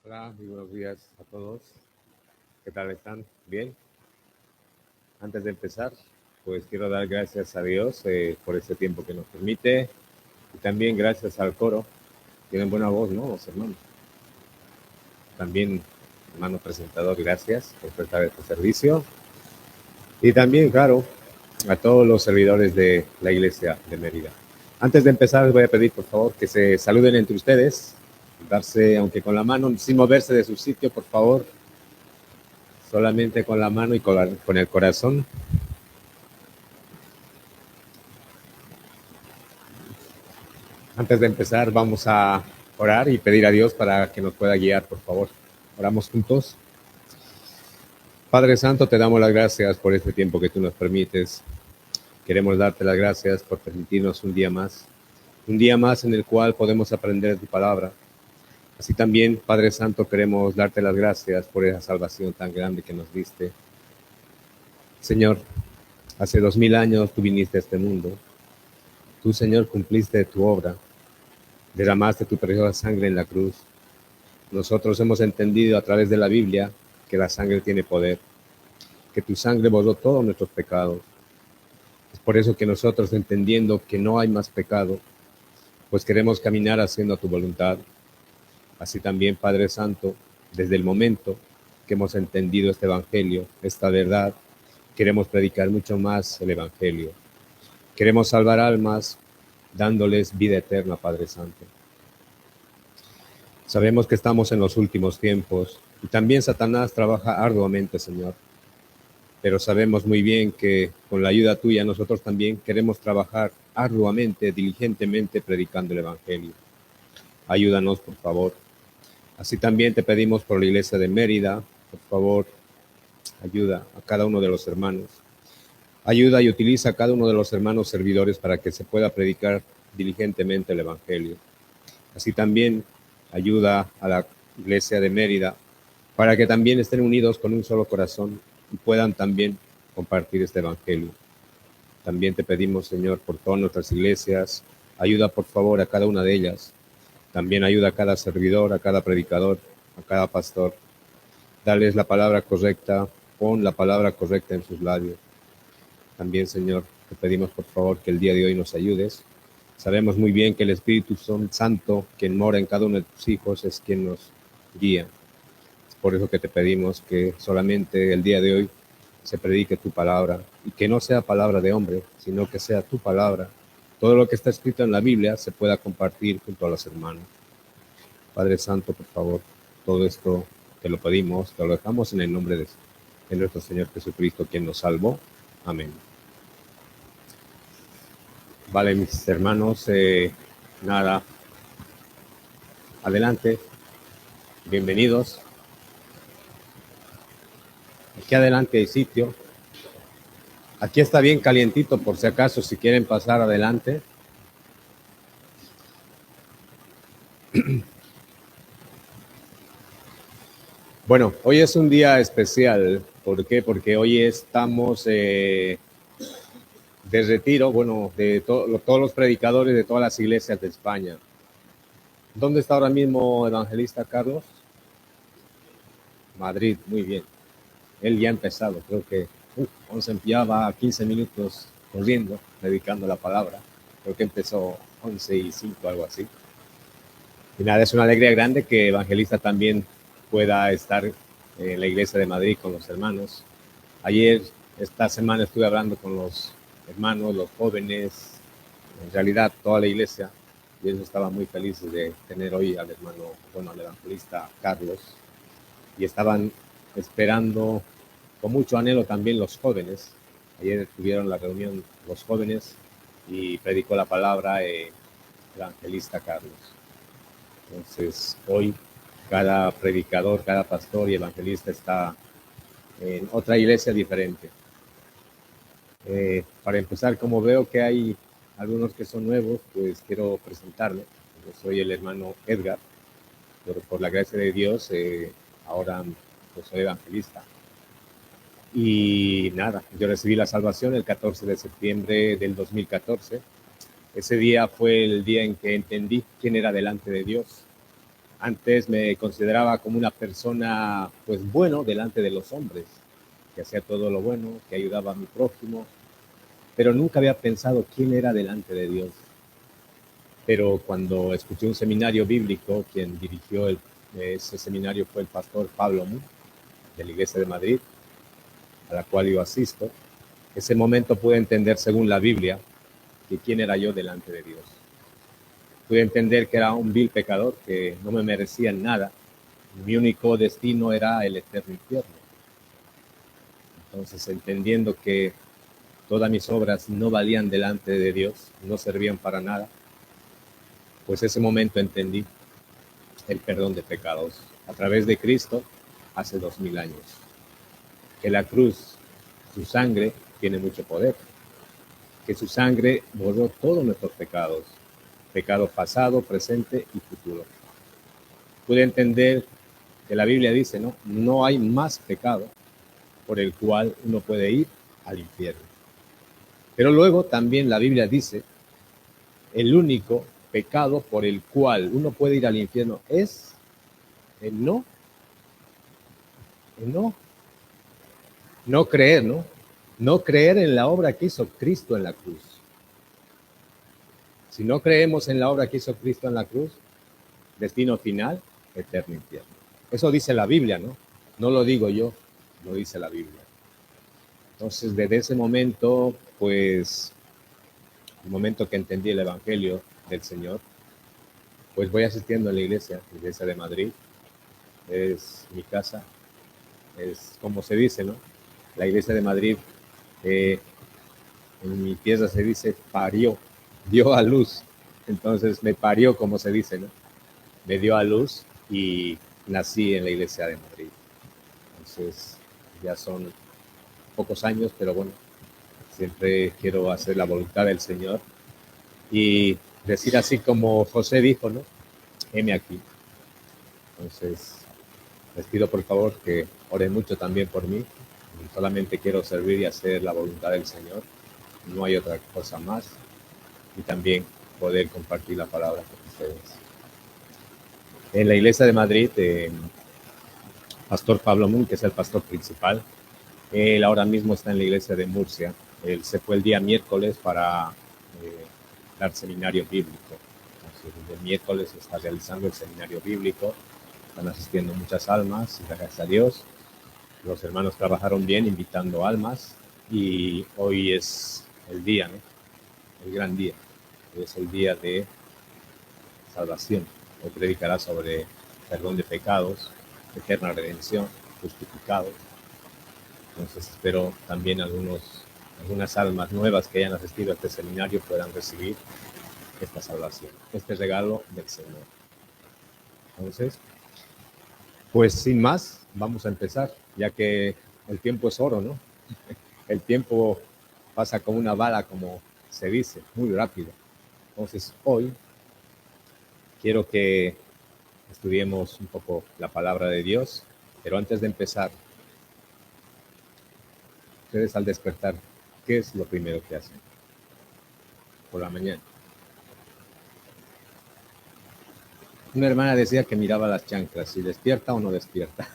Hola, muy buenos días a todos. ¿Qué tal están? ¿Bien? Antes de empezar, pues quiero dar gracias a Dios por este tiempo que nos permite y también gracias al coro. Tienen buena voz, ¿no, los hermanos? También, hermano presentador, gracias por prestar este servicio. Y también, claro, a todos los servidores de la Iglesia de Mérida. Antes de empezar, les voy a pedir, por favor, que se saluden entre ustedes, darse, aunque con la mano, sin moverse de su sitio, por favor, solamente con la mano y con el corazón. Antes de empezar, vamos a orar y pedir a Dios para que nos pueda guiar, por favor. Oramos juntos. Padre Santo, te damos las gracias por este tiempo que tú nos permites. Queremos darte las gracias por permitirnos un día más en el cual podemos aprender tu palabra. Así también, Padre Santo, queremos darte las gracias por esa salvación tan grande que nos diste. Señor, hace 2000 años tú viniste a este mundo. Tú, Señor, cumpliste tu obra. Derramaste tu preciosa sangre en la cruz. Nosotros hemos entendido a través de la Biblia que la sangre tiene poder, que tu sangre borró todos nuestros pecados. Es por eso que nosotros, entendiendo que no hay más pecado, pues queremos caminar haciendo tu voluntad. Así también, Padre Santo, desde el momento que hemos entendido este Evangelio, esta verdad, queremos predicar mucho más el Evangelio. Queremos salvar almas, dándoles vida eterna, Padre Santo. Sabemos que estamos en los últimos tiempos y también Satanás trabaja arduamente, Señor. Pero sabemos muy bien que con la ayuda tuya nosotros también queremos trabajar arduamente, diligentemente, predicando el Evangelio. Ayúdanos, por favor. Así también te pedimos por la Iglesia de Mérida, por favor, ayuda a cada uno de los hermanos. Ayuda y utiliza a cada uno de los hermanos servidores para que se pueda predicar diligentemente el Evangelio. Así también ayuda a la Iglesia de Mérida para que también estén unidos con un solo corazón y puedan también compartir este Evangelio. También te pedimos, Señor, por todas nuestras iglesias, ayuda por favor a cada una de ellas. También ayuda a cada servidor, a cada predicador, a cada pastor. Dales la palabra correcta, pon la palabra correcta en sus labios. También, Señor, te pedimos por favor que el día de hoy nos ayudes. Sabemos muy bien que el Espíritu Santo, quien mora en cada uno de tus hijos, es quien nos guía. Es por eso que te pedimos que solamente el día de hoy se predique tu palabra y que no sea palabra de hombre, sino que sea tu palabra todo lo que está escrito en la Biblia se pueda compartir junto a los hermanos. Padre Santo, por favor, todo esto te lo pedimos, te lo dejamos en el nombre de nuestro Señor Jesucristo, quien nos salvó. Amén. Vale, mis hermanos, nada, adelante, bienvenidos. Aquí adelante hay sitio. Aquí está bien calientito, por si acaso, si quieren pasar adelante. Bueno, hoy es un día especial. ¿Por qué? Porque hoy estamos de retiro, bueno, de todos los predicadores de todas las iglesias de España. ¿Dónde está ahora mismo Evangelista Carlos? Madrid, muy bien. Él ya ha empezado, creo que ya va 15 minutos corriendo, predicando la palabra. Creo que empezó 11:05, algo así. Y nada, es una alegría grande que Evangelista también pueda estar en la iglesia de Madrid con los hermanos. Ayer, esta semana, estuve hablando con los hermanos, los jóvenes, en realidad toda la iglesia, y ellos estaban muy felices de tener hoy al hermano, bueno, al evangelista Carlos, y estaban esperando con mucho anhelo también los jóvenes. Ayer tuvieron la reunión los jóvenes y predicó la palabra el evangelista Carlos. Entonces, hoy cada predicador, cada pastor y evangelista está en otra iglesia diferente. Para empezar, como veo que hay algunos que son nuevos, pues quiero presentarme. Yo soy el hermano Edgar, pero por la gracia de Dios, ahora pues, soy evangelista. Y nada, yo recibí la salvación el 14 de septiembre del 2014. Ese día fue el día en que entendí quién era delante de Dios. Antes me consideraba como una persona, pues bueno, delante de los hombres, que hacía todo lo bueno, que ayudaba a mi prójimo, pero nunca había pensado quién era delante de Dios. Pero cuando escuché un seminario bíblico, quien dirigió ese seminario fue el pastor Pablo Mu, de la Iglesia de Madrid, a la cual yo asisto. Ese momento pude entender, según la Biblia, que quién era yo delante de Dios. Pude entender que era un vil pecador, que no me merecía nada. Mi único destino era el eterno infierno. Entonces, entendiendo que todas mis obras no valían delante de Dios, no servían para nada, pues ese momento entendí el perdón de pecados a través de Cristo hace 2000 años. Que la cruz, su sangre, tiene mucho poder. Que su sangre borró todos nuestros pecados, pecado pasado, presente y futuro. Pude entender que la Biblia dice, no hay más pecado por el cual uno puede ir al infierno. Pero luego también la Biblia dice, el único pecado por el cual uno puede ir al infierno es el no creer, no creer en la obra que hizo Cristo en la cruz. Si no creemos en la obra que hizo Cristo en la cruz, destino final, eterno infierno. Eso dice la Biblia, no lo digo yo, lo dice la Biblia. Entonces, desde ese momento, pues, el momento que entendí el Evangelio del Señor, pues voy asistiendo a la iglesia de Madrid. Es mi casa, es como se dice, La iglesia de Madrid, en mi tierra se dice parió, dio a luz. Entonces me parió, como se dice, me dio a luz y nací en la iglesia de Madrid. Entonces ya son pocos años, pero bueno, siempre quiero hacer la voluntad del Señor y decir así como José dijo, heme aquí. Entonces les pido por favor que oren mucho también por mí. Solamente quiero servir y hacer la voluntad del Señor. No hay otra cosa más. Y también poder compartir la palabra con ustedes. En la iglesia de Madrid, Pastor Pablo Mun, que es el pastor principal, él ahora mismo está en la iglesia de Murcia. Él se fue el día miércoles para dar seminario bíblico. Entonces, desde el miércoles está realizando el seminario bíblico. Están asistiendo muchas almas, gracias a Dios. Los hermanos trabajaron bien invitando almas y hoy es el día, el gran día. Hoy es el día de salvación. Hoy predicará sobre perdón de pecados, eterna redención, justificados. Entonces espero también algunas almas nuevas que hayan asistido a este seminario puedan recibir esta salvación, este regalo del Señor. Entonces, pues sin más, vamos a empezar, ya que el tiempo es oro, ¿no? El tiempo pasa como una bala, como se dice, muy rápido. Entonces, hoy quiero que estudiemos un poco la palabra de Dios, pero antes de empezar, ustedes al despertar, ¿qué es lo primero que hacen por la mañana? Una hermana decía que miraba las chanclas, si despierta o no despierta.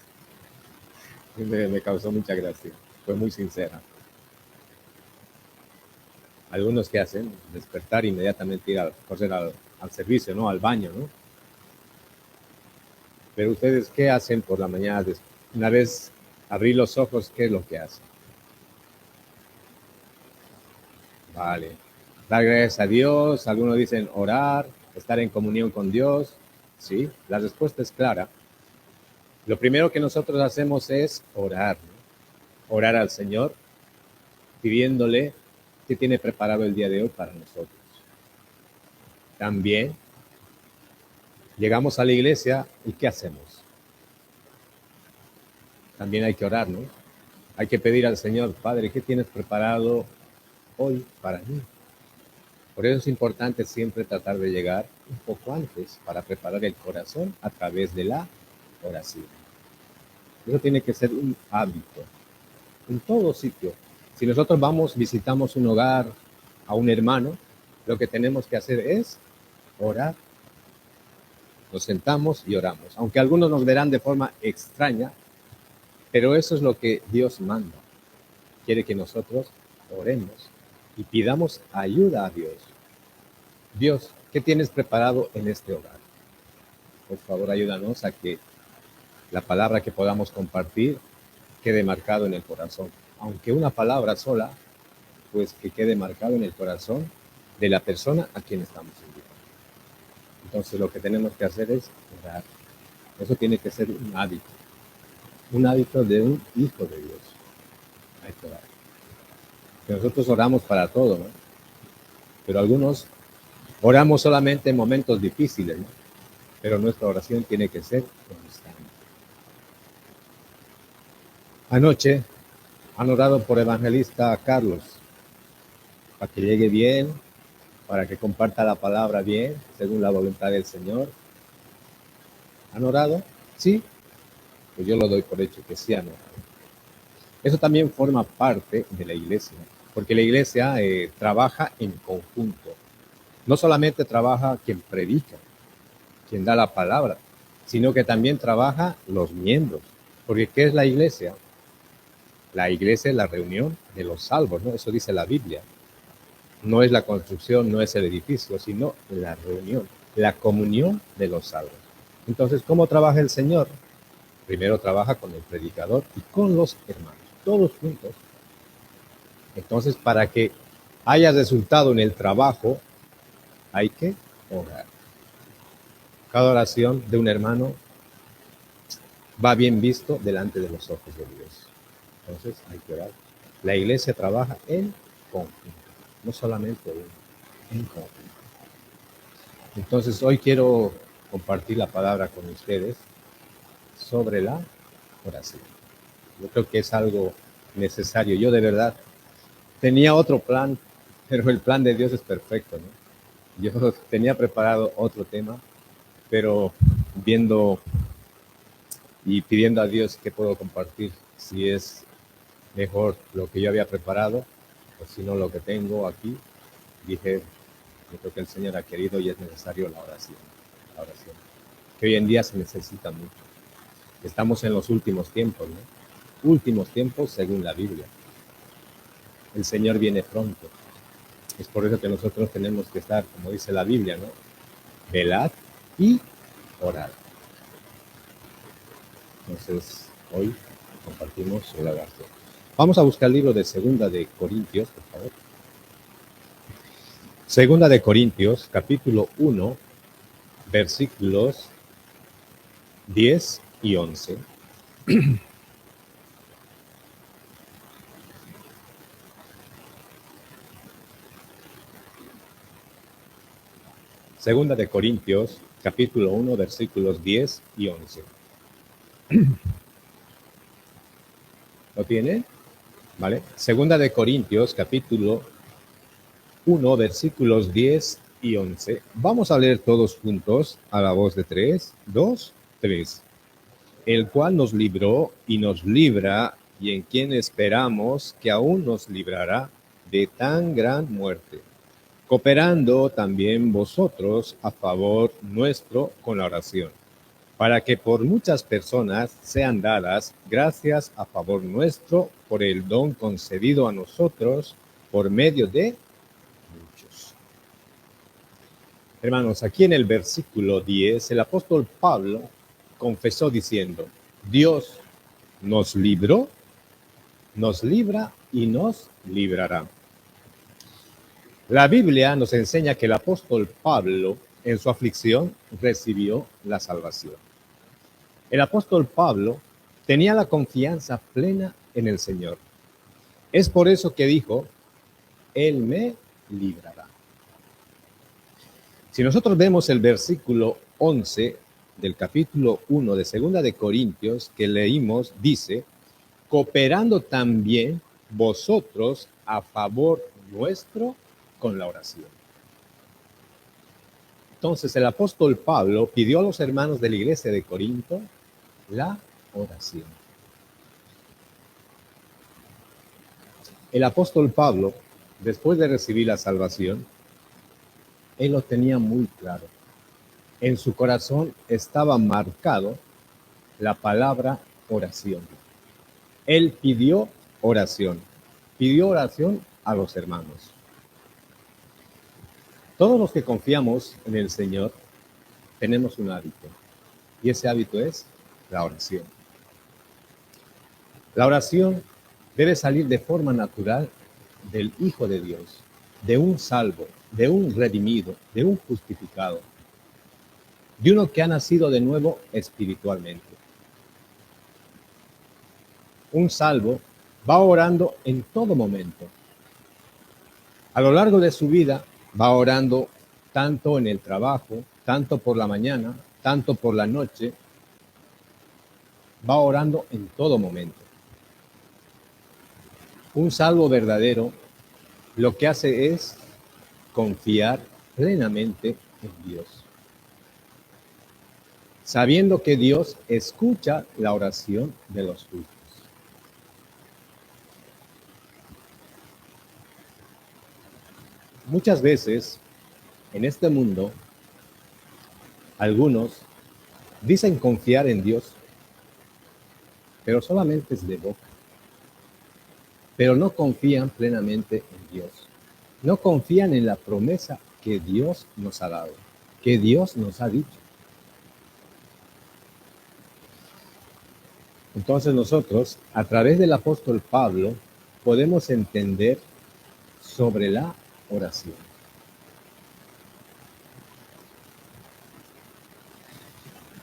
Me causó mucha gracia, fue muy sincera. Algunos que hacen, despertar inmediatamente ir a correr al servicio, ¿no? Al baño, ¿no? Pero ustedes, ¿qué hacen por la mañana? Una vez abrir los ojos, ¿qué es lo que hacen? Vale. Dar gracias a Dios, algunos dicen orar, estar en comunión con Dios. Sí, la respuesta es clara. Lo primero que nosotros hacemos es orar, ¿no? Orar al Señor, pidiéndole qué tiene preparado el día de hoy para nosotros. También llegamos a la iglesia y ¿qué hacemos? También hay que orar, ¿no? Hay que pedir al Señor, Padre, ¿qué tienes preparado hoy para mí? Por eso es importante siempre tratar de llegar un poco antes para preparar el corazón a través de la oración. Eso tiene que ser un hábito en todo sitio. Si nosotros vamos, visitamos un hogar, a un hermano, lo que tenemos que hacer es orar. Nos sentamos y oramos. Aunque algunos nos verán de forma extraña, pero eso es lo que Dios manda. Quiere que nosotros oremos y pidamos ayuda a Dios. Dios, ¿qué tienes preparado en este hogar? Por favor, ayúdanos a que la palabra que podamos compartir quede marcado en el corazón. Aunque una palabra sola, pues que quede marcado en el corazón de la persona a quien estamos invitando. Entonces lo que tenemos que hacer es orar. Eso tiene que ser un hábito de un hijo de Dios. Hay que orar. Que nosotros oramos para todo, ¿no? Pero algunos oramos solamente en momentos difíciles, ¿no? Pero nuestra oración tiene que ser constante. Anoche han orado por evangelista Carlos, para que llegue bien, para que comparta la palabra bien, según la voluntad del Señor. ¿Han orado? Sí. Pues yo lo doy por hecho que sí han orado. Eso también forma parte de la iglesia, porque la iglesia trabaja en conjunto. No solamente trabaja quien predica, quien da la palabra, sino que también trabaja los miembros. Porque ¿qué es la iglesia? La iglesia es la reunión de los salvos, ¿no? Eso dice la Biblia. No es la construcción, no es el edificio, sino la reunión, la comunión de los salvos. Entonces, ¿cómo trabaja el Señor? Primero trabaja con el predicador y con los hermanos, todos juntos. Entonces, para que haya resultado en el trabajo, hay que orar. Cada oración de un hermano va bien visto delante de los ojos de Dios. Entonces, hay que orar. La iglesia trabaja en conjunto, no solamente en conjunto. Entonces, hoy quiero compartir la palabra con ustedes sobre la oración. Yo creo que es algo necesario. Yo de verdad tenía otro plan, pero el plan de Dios es perfecto, ¿no? Yo tenía preparado otro tema, pero viendo y pidiendo a Dios qué puedo compartir, si es mejor lo que yo había preparado o si no lo que tengo aquí, dije, yo creo que el Señor ha querido y es necesario la oración, que hoy en día se necesita mucho. Estamos en los últimos tiempos, ¿no? Últimos tiempos según la Biblia. El Señor viene pronto. Es por eso que nosotros tenemos que estar, como dice la Biblia, ¿no? Velad y orad. Entonces, hoy compartimos la oración. Vamos a buscar el libro de Segunda de Corintios, por favor. Segunda de Corintios, capítulo 1, versículos 10 y 11. Segunda de Corintios, capítulo 1, versículos 10 y 11. ¿Lo tiene? ¿Vale? Segunda de Corintios, capítulo 1, versículos 10 y 11. Vamos a leer todos juntos a la voz de 3, 2, 3. El cual nos libró y nos libra, y en quien esperamos que aún nos librará de tan gran muerte, cooperando también vosotros a favor nuestro con la oración, para que por muchas personas sean dadas gracias a favor nuestro por el don concedido a nosotros por medio de muchos. Hermanos, aquí en el versículo 10, el apóstol Pablo confesó diciendo: Dios nos libró, nos libra y nos librará. La Biblia nos enseña que el apóstol Pablo en su aflicción recibió la salvación. El apóstol Pablo tenía la confianza plena en el Señor. Es por eso que dijo: Él me librará. Si nosotros vemos el versículo 11 del capítulo 1 de Segunda de Corintios que leímos, dice: cooperando también vosotros a favor nuestro con la oración. Entonces el apóstol Pablo pidió a los hermanos de la iglesia de Corinto la oración. El apóstol Pablo, después de recibir la salvación, él lo tenía muy claro. En su corazón estaba marcado la palabra oración. Él pidió oración a los hermanos. Todos los que confiamos en el Señor tenemos un hábito, y ese hábito es la oración. La oración debe salir de forma natural del Hijo de Dios, de un salvo, de un redimido, de un justificado, de uno que ha nacido de nuevo espiritualmente. Un salvo va orando en todo momento. A lo largo de su vida va orando tanto en el trabajo, tanto por la mañana, tanto por la noche. Va orando en todo momento. Un salvo verdadero lo que hace es confiar plenamente en Dios, sabiendo que Dios escucha la oración de los justos. Muchas veces en este mundo, algunos dicen confiar en Dios, pero solamente es de boca. Pero no confían plenamente en Dios. No confían en la promesa que Dios nos ha dado, que Dios nos ha dicho. Entonces nosotros, a través del apóstol Pablo, podemos entender sobre la oración.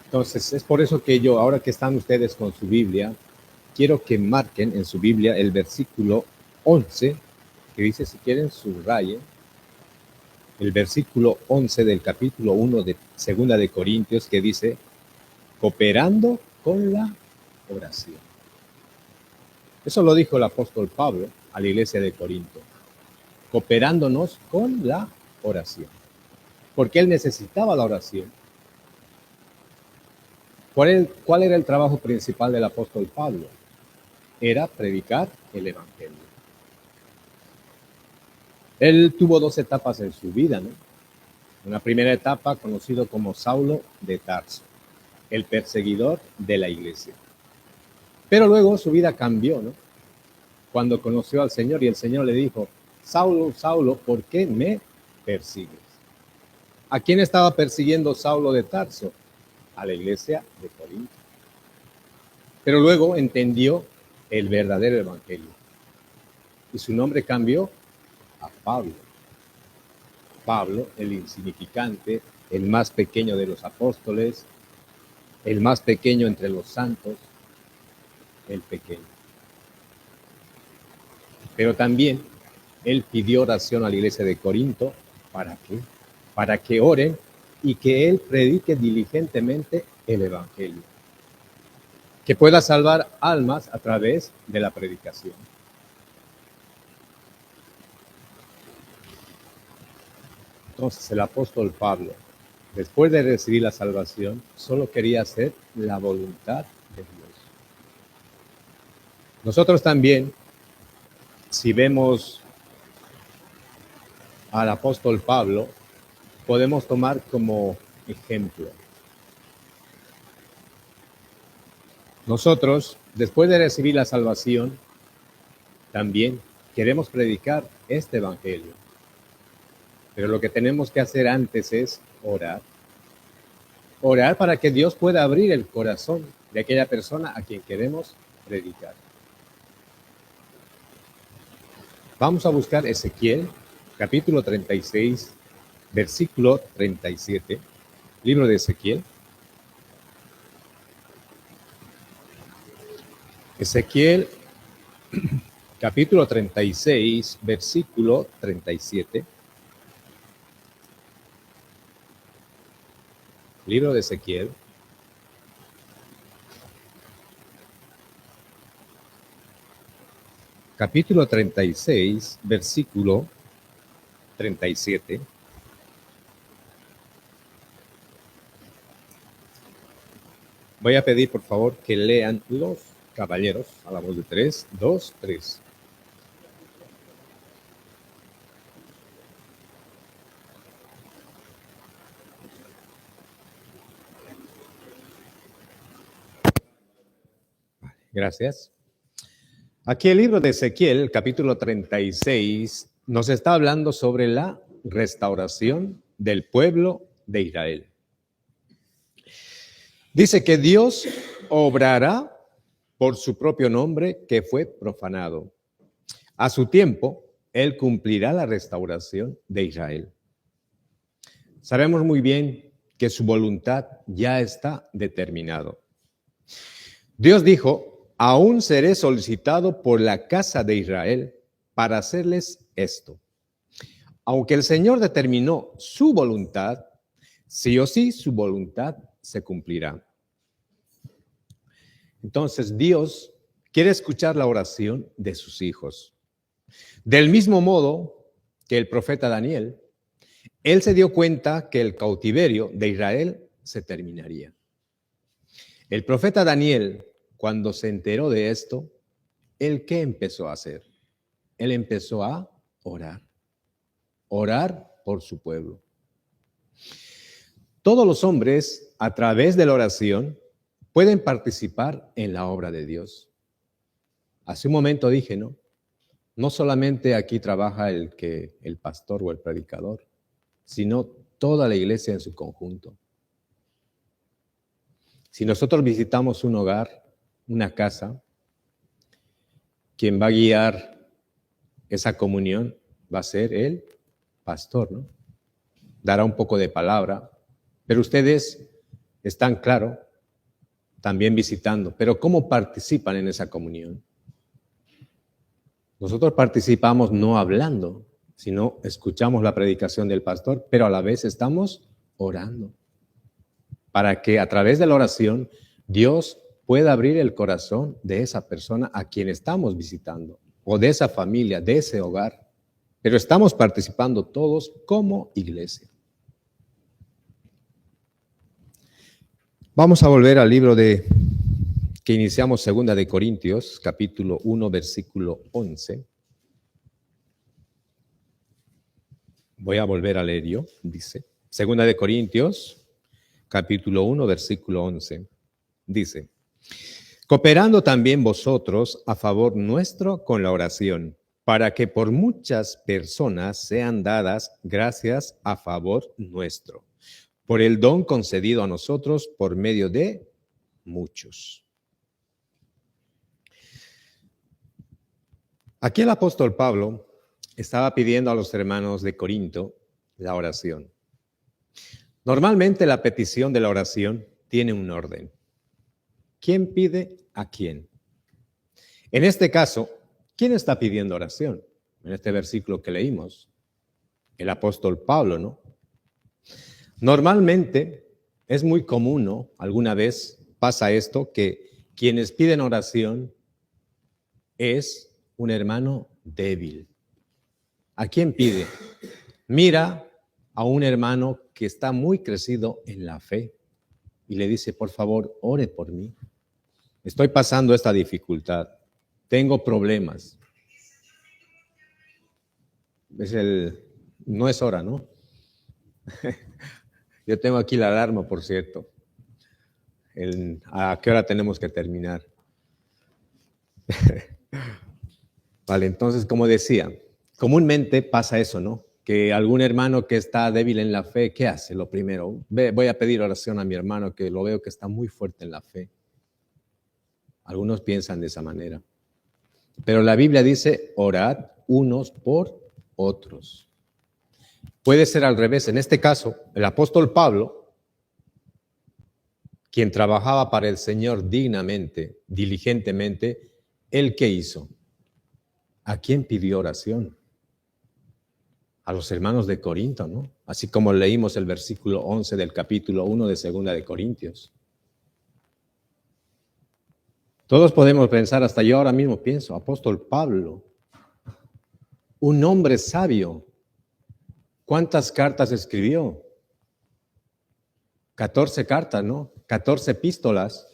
Entonces, es por eso que yo, ahora que están ustedes con su Biblia, quiero que marquen en su Biblia el versículo 11, que dice, si quieren, subrayen, el versículo 11 del capítulo 1 de Segunda de Corintios, que dice, cooperando con la oración. Eso lo dijo el apóstol Pablo a la iglesia de Corinto, cooperándonos con la oración, porque él necesitaba la oración. ¿Cuál era el trabajo principal del apóstol Pablo? Era predicar el evangelio. Él tuvo dos etapas en su vida, ¿no? Una primera etapa conocido como Saulo de Tarso, el perseguidor de la iglesia. Pero luego su vida cambió, ¿no? Cuando conoció al Señor y el Señor le dijo, Saulo, Saulo, ¿por qué me persigues? ¿A quién estaba persiguiendo Saulo de Tarso? A la iglesia de Corinto. Pero luego entendió el verdadero evangelio y su nombre cambió a Pablo. Pablo, el insignificante, el más pequeño de los apóstoles, el más pequeño entre los santos, el pequeño. Pero también él pidió oración a la iglesia de Corinto. ¿Para qué? Para que oren y que él predique diligentemente el evangelio, que pueda salvar almas a través de la predicación. Entonces el apóstol Pablo, después de recibir la salvación, solo quería hacer la voluntad de Dios. Nosotros también, si vemos al apóstol Pablo, podemos tomar como ejemplo. Nosotros, después de recibir la salvación, también queremos predicar este evangelio. Pero lo que tenemos que hacer antes es orar. Orar para que Dios pueda abrir el corazón de aquella persona a quien queremos predicar. Vamos a buscar Ezequiel, capítulo 36, versículo 37. Libro de Ezequiel. Ezequiel, capítulo 36, versículo 37. Libro de Ezequiel. Capítulo 36, versículo 37. Voy a pedir, por favor, que lean los caballeros a la voz de 3, 2, 3. Gracias. Aquí el libro de Ezequiel, capítulo 36, nos está hablando sobre la restauración del pueblo de Israel. Dice que Dios obrará por su propio nombre que fue profanado. A su tiempo, Él cumplirá la restauración de Israel. Sabemos muy bien que su voluntad ya está determinado. Dios dijo: aún seré solicitado por la casa de Israel para hacerles esto. Aunque el Señor determinó su voluntad, sí o sí su voluntad se cumplirá. Entonces Dios quiere escuchar la oración de sus hijos. Del mismo modo que el profeta Daniel, él se dio cuenta que el cautiverio de Israel se terminaría. El profeta Daniel, cuando se enteró de esto, ¿él qué empezó a hacer? Él empezó a orar. Orar por su pueblo. Todos los hombres, a través de la oración, pueden participar en la obra de Dios. Hace un momento dije, ¿no? No solamente aquí trabaja el pastor o el predicador, sino toda la iglesia en su conjunto. Si nosotros visitamos un hogar, una casa, quien va a guiar esa comunión va a ser el pastor, ¿no? Dará un poco de palabra, pero ustedes están, claro, también visitando. Pero ¿cómo participan en esa comunión? Nosotros participamos no hablando, sino escuchamos la predicación del pastor, pero a la vez estamos orando. Para que a través de la oración Dios pueda abrir el corazón de esa persona a quien estamos visitando, o de esa familia, de ese hogar. Pero estamos participando todos como iglesia. Vamos a volver al libro que iniciamos, 2 de Corintios, capítulo 1, versículo 11. Voy a volver a leer yo, dice. 2 de Corintios, capítulo 1, versículo 11. Dice: cooperando también vosotros a favor nuestro con la oración, para que por muchas personas sean dadas gracias a favor nuestro, por el don concedido a nosotros por medio de muchos. Aquí el apóstol Pablo estaba pidiendo a los hermanos de Corinto La oración. Normalmente la petición de la oración tiene un orden. ¿Quién pide a quién? En este caso, ¿quién está pidiendo oración? En este versículo que leímos, el apóstol Pablo, ¿no? Normalmente es muy común, ¿no? Alguna vez pasa esto, que quienes piden oración es un hermano débil. ¿A quién pide? Mira a un hermano que está muy crecido en la fe y le dice, por favor, ore por mí. Estoy pasando esta dificultad. Tengo problemas. No es hora, ¿no? Yo tengo aquí la alarma, por cierto. ¿A qué hora tenemos que terminar? Vale, entonces, como decía, comúnmente pasa eso, ¿no? Que algún hermano que está débil en la fe, ¿qué hace? Lo primero, voy a pedir oración a mi hermano que lo veo que está muy fuerte en la fe. Algunos piensan de esa manera. Pero la Biblia dice, orad unos por otros. Puede ser al revés. En este caso, el apóstol Pablo, quien trabajaba para el Señor dignamente, diligentemente, ¿él qué hizo? ¿A quién pidió oración? A los hermanos de Corinto, ¿no? Así como leímos el versículo 11 del capítulo 1 de Segunda de Corintios. Todos podemos pensar, hasta yo ahora mismo pienso, apóstol Pablo, un hombre sabio, ¿cuántas cartas escribió? 14 cartas, ¿no? 14 epístolas.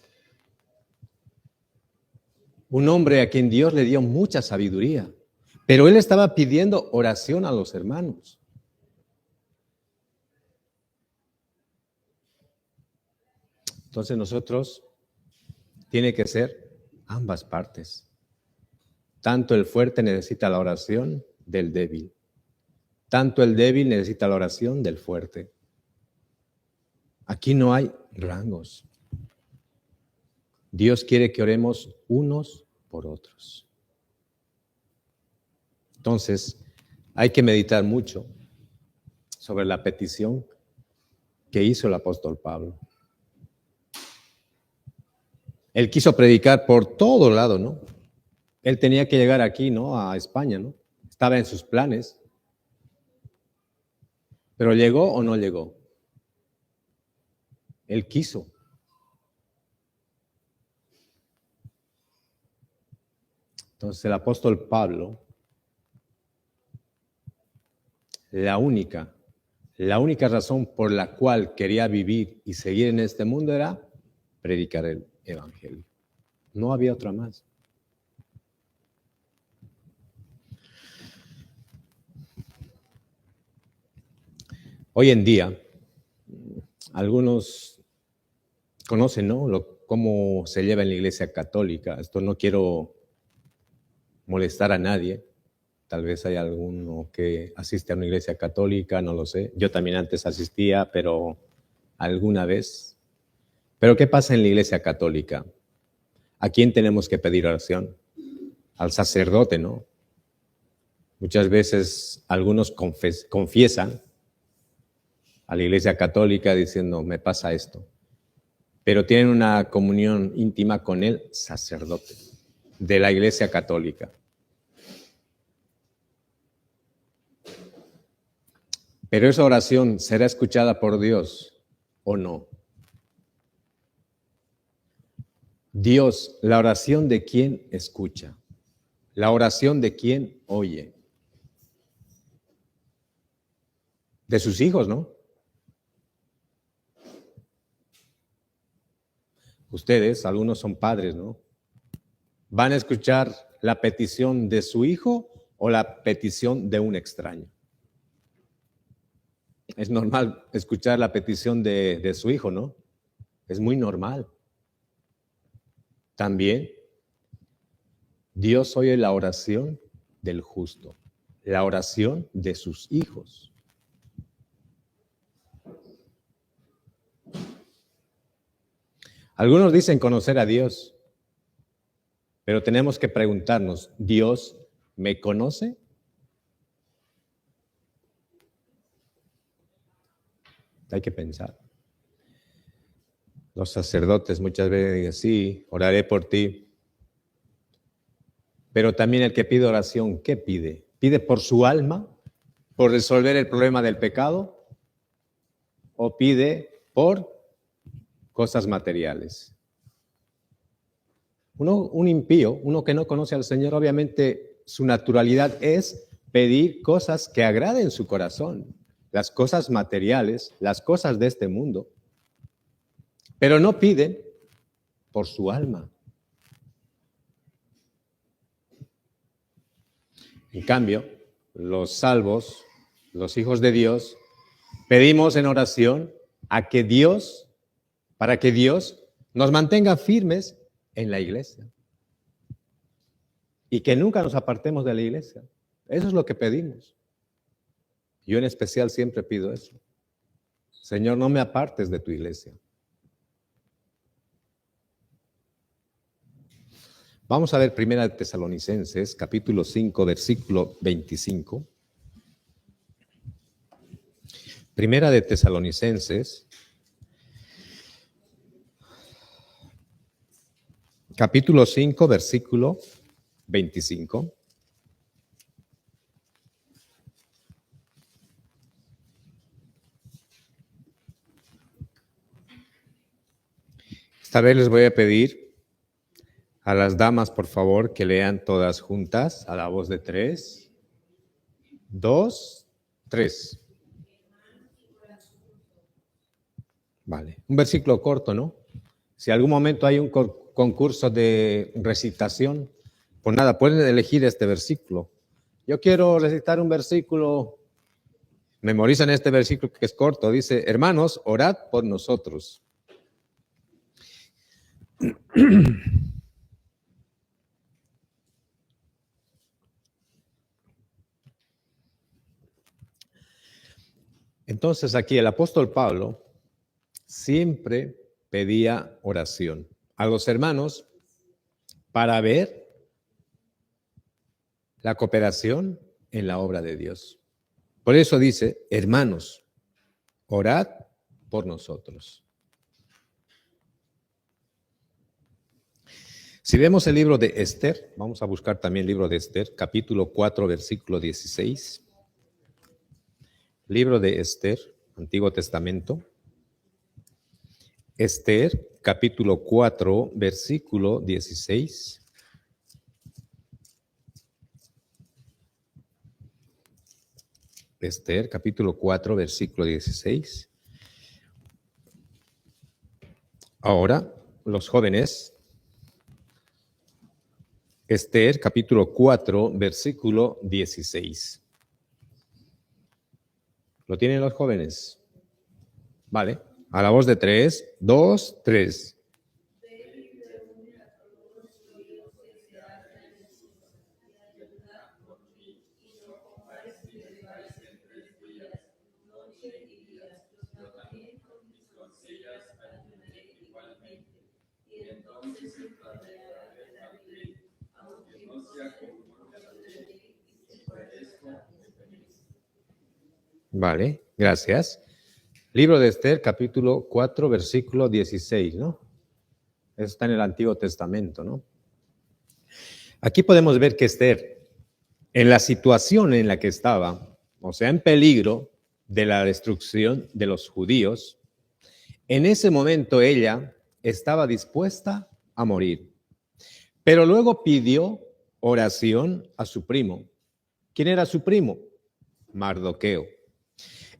Un hombre a quien Dios le dio mucha sabiduría, pero él estaba pidiendo oración a los hermanos. Entonces nosotros tiene que ser ambas partes. Tanto el fuerte necesita la oración del débil, tanto el débil necesita la oración del fuerte. Aquí no hay rangos. Dios quiere que oremos unos por otros. Entonces, hay que meditar mucho sobre la petición que hizo el apóstol Pablo. Él quiso predicar por todo lado, ¿no? Él tenía que llegar aquí, ¿no? A España, ¿no? Estaba en sus planes. Pero ¿llegó o no llegó? Él quiso. Entonces el apóstol Pablo, la única razón por la cual quería vivir y seguir en este mundo era predicar el evangelio. No había otra más. Hoy en día, algunos conocen, ¿no? Cómo se lleva en la Iglesia Católica. Esto no quiero molestar a nadie. Tal vez hay alguno que asiste a una iglesia católica, no lo sé. Yo también antes asistía, pero alguna vez. Pero ¿qué pasa en la iglesia católica? ¿A quién tenemos que pedir oración? Al sacerdote, ¿no? Muchas veces algunos confiesan a la iglesia católica diciendo, me pasa esto. Pero tienen una comunión íntima con el sacerdote de la iglesia católica. Pero esa oración será escuchada por Dios o no. Dios, la oración de quién escucha, la oración de quién oye. De sus hijos, ¿no? Ustedes, algunos son padres, ¿no? ¿Van a escuchar la petición de su hijo o la petición de un extraño? Es normal escuchar la petición de su hijo, ¿no? Es muy normal. También, Dios oye la oración del justo, la oración de sus hijos. Algunos dicen conocer a Dios, pero tenemos que preguntarnos, ¿Dios me conoce? Hay que pensar. Los sacerdotes muchas veces dicen, sí, oraré por ti. Pero también el que pide oración, ¿qué pide? ¿Pide por su alma? ¿Por resolver el problema del pecado? ¿O pide por cosas materiales? Un impío, uno que no conoce al Señor, obviamente su naturalidad es pedir cosas que agraden su corazón, las cosas materiales, las cosas de este mundo. Pero no piden por su alma. En cambio, los salvos, los hijos de Dios, pedimos en oración para que Dios nos mantenga firmes en la iglesia y que nunca nos apartemos de la iglesia. Eso es lo que pedimos. Yo en especial siempre pido eso. Señor, no me apartes de tu iglesia. Vamos a ver 1 Tesalonicenses, capítulo 5, versículo 25. 1 Tesalonicenses, capítulo 5, versículo 25. Esta vez les voy a pedir a las damas, por favor, que lean todas juntas a la voz de 3, 2, 3. Vale, un versículo corto, ¿no? Si algún momento hay un concurso de recitación, pues nada, pueden elegir este versículo. Yo quiero recitar un versículo, memorizan este versículo que es corto, dice, hermanos, orad por nosotros. Entonces aquí el apóstol Pablo siempre pedía oración a los hermanos para ver la cooperación en la obra de Dios. Por eso dice, hermanos, orad por nosotros. Si vemos el libro de Esther, vamos a buscar también el libro de Esther, capítulo 4, versículo 16. Libro de Esther, Antiguo Testamento. Esther, capítulo 4, versículo 16. Esther, capítulo 4, versículo 16. Ahora, los jóvenes. Esther, capítulo 4, versículo 16. ¿Lo tienen los jóvenes? Vale. A la voz de 3, 2, 3. Vale, gracias. Libro de Esther, capítulo 4, versículo 16, ¿no? Eso está en el Antiguo Testamento, ¿no? Aquí podemos ver que Esther, en la situación en la que estaba, o sea, en peligro de la destrucción de los judíos, en ese momento ella estaba dispuesta a morir. Pero luego pidió oración a su primo. ¿Quién era su primo? Mardoqueo.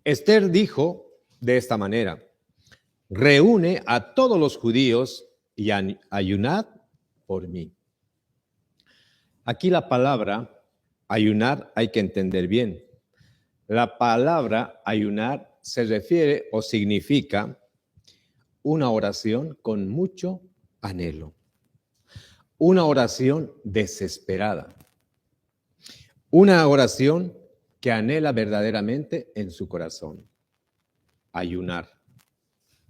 Esther dijo de esta manera, reúne a todos los judíos y ayunad por mí. Aquí la palabra ayunar hay que entender bien. La palabra ayunar se refiere o significa una oración con mucho anhelo, una oración desesperada, una oración que anhela verdaderamente en su corazón. Ayunar.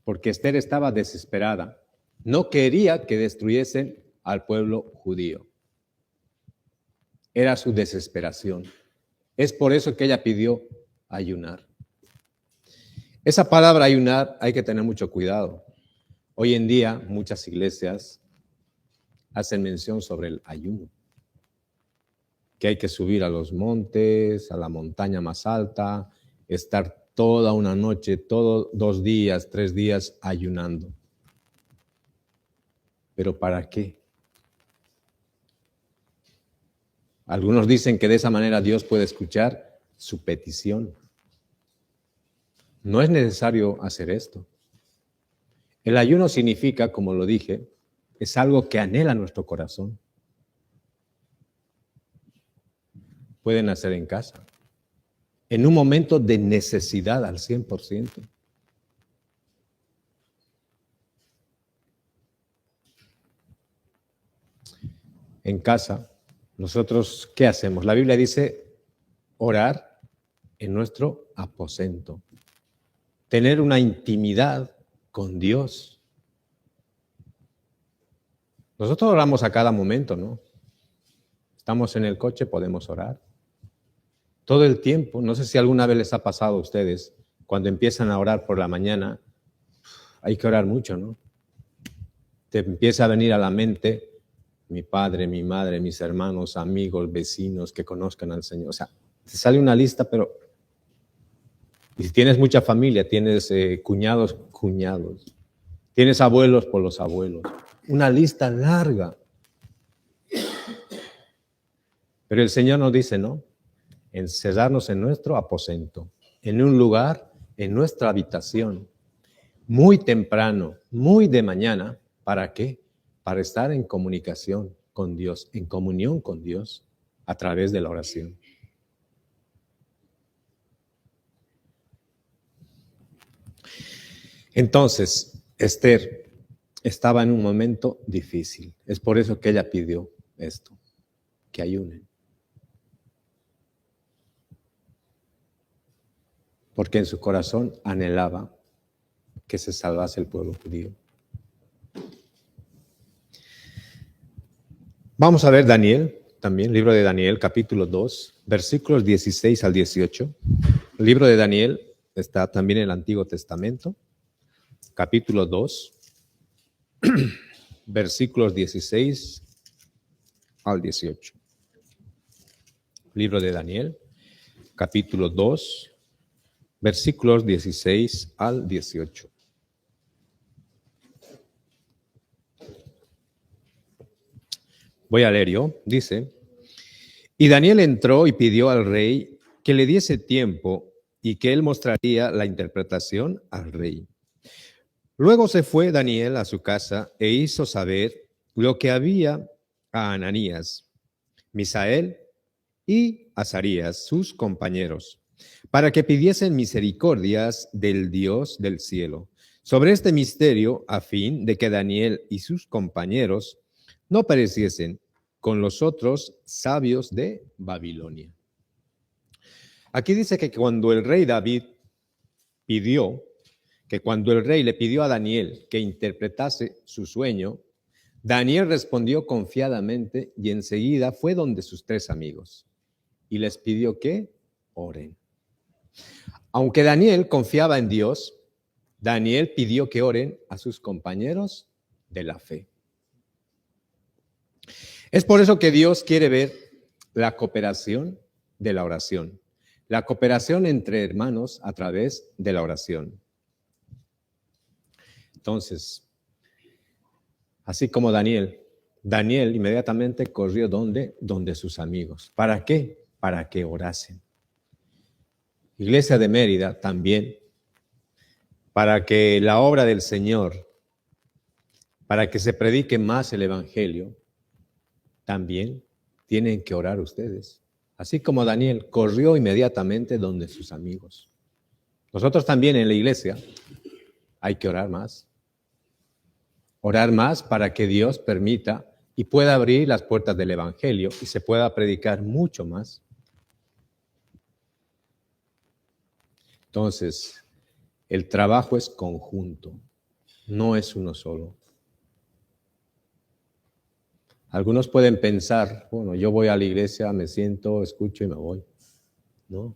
Porque Esther estaba desesperada. No quería que destruyesen al pueblo judío. Era su desesperación. Es por eso que ella pidió ayunar. Esa palabra ayunar hay que tener mucho cuidado. Hoy en día muchas iglesias hacen mención sobre el ayuno, que hay que subir a los montes, a la montaña más alta, estar toda una noche, todos 2 días, 3 días ayunando. ¿Pero para qué? Algunos dicen que de esa manera Dios puede escuchar su petición. No es necesario hacer esto. El ayuno significa, como lo dije, es algo que anhela nuestro corazón. Pueden hacer en casa, en un momento de necesidad al 100%. En casa, nosotros, ¿qué hacemos? La Biblia dice orar en nuestro aposento, tener una intimidad con Dios. Nosotros oramos a cada momento, ¿no? Estamos en el coche, podemos orar. Todo el tiempo, no sé si alguna vez les ha pasado a ustedes, cuando empiezan a orar por la mañana, hay que orar mucho, ¿no? Te empieza a venir a la mente mi padre, mi madre, mis hermanos, amigos, vecinos que conozcan al Señor. O sea, te sale una lista, pero... Y si tienes mucha familia, tienes cuñados, tienes abuelos por los abuelos. Una lista larga. Pero el Señor nos dice, ¿no? Encerrarnos en nuestro aposento, en un lugar, en nuestra habitación, muy temprano, muy de mañana. ¿Para qué? Para estar en comunicación con Dios, en comunión con Dios, a través de la oración. Entonces, Esther estaba en un momento difícil. Es por eso que ella pidió esto, que ayunen. Porque en su corazón anhelaba que se salvase el pueblo judío. Vamos a ver Daniel, también, libro de Daniel, capítulo 2, versículos 16 al 18. El libro de Daniel está también en el Antiguo Testamento, capítulo 2, versículos 16 al 18. Libro de Daniel, capítulo 2, versículos 16 al 18. Voy a leer yo. Dice, y Daniel entró y pidió al rey que le diese tiempo y que él mostraría la interpretación al rey. Luego se fue Daniel a su casa e hizo saber lo que había a Ananías, Misael y Azarías, sus compañeros, para que pidiesen misericordias del Dios del cielo sobre este misterio, a fin de que Daniel y sus compañeros no pereciesen con los otros sabios de Babilonia. Aquí dice que cuando el rey David cuando el rey le pidió a Daniel que interpretase su sueño, Daniel respondió confiadamente y enseguida fue donde sus 3 amigos y les pidió que oren. Aunque Daniel confiaba en Dios, Daniel pidió que oren a sus compañeros de la fe. Es por eso que Dios quiere ver la cooperación de la oración, la cooperación entre hermanos a través de la oración. Entonces, así como Daniel inmediatamente corrió donde sus amigos. ¿Para qué? Para que orasen. Iglesia de Mérida también, para que la obra del Señor, para que se predique más el Evangelio, también tienen que orar ustedes. Así como Daniel corrió inmediatamente donde sus amigos. Nosotros también en la iglesia hay que orar más. Orar más para que Dios permita y pueda abrir las puertas del Evangelio y se pueda predicar mucho más. Entonces, el trabajo es conjunto, no es uno solo. Algunos pueden pensar, bueno, yo voy a la iglesia, me siento, escucho y me voy. No,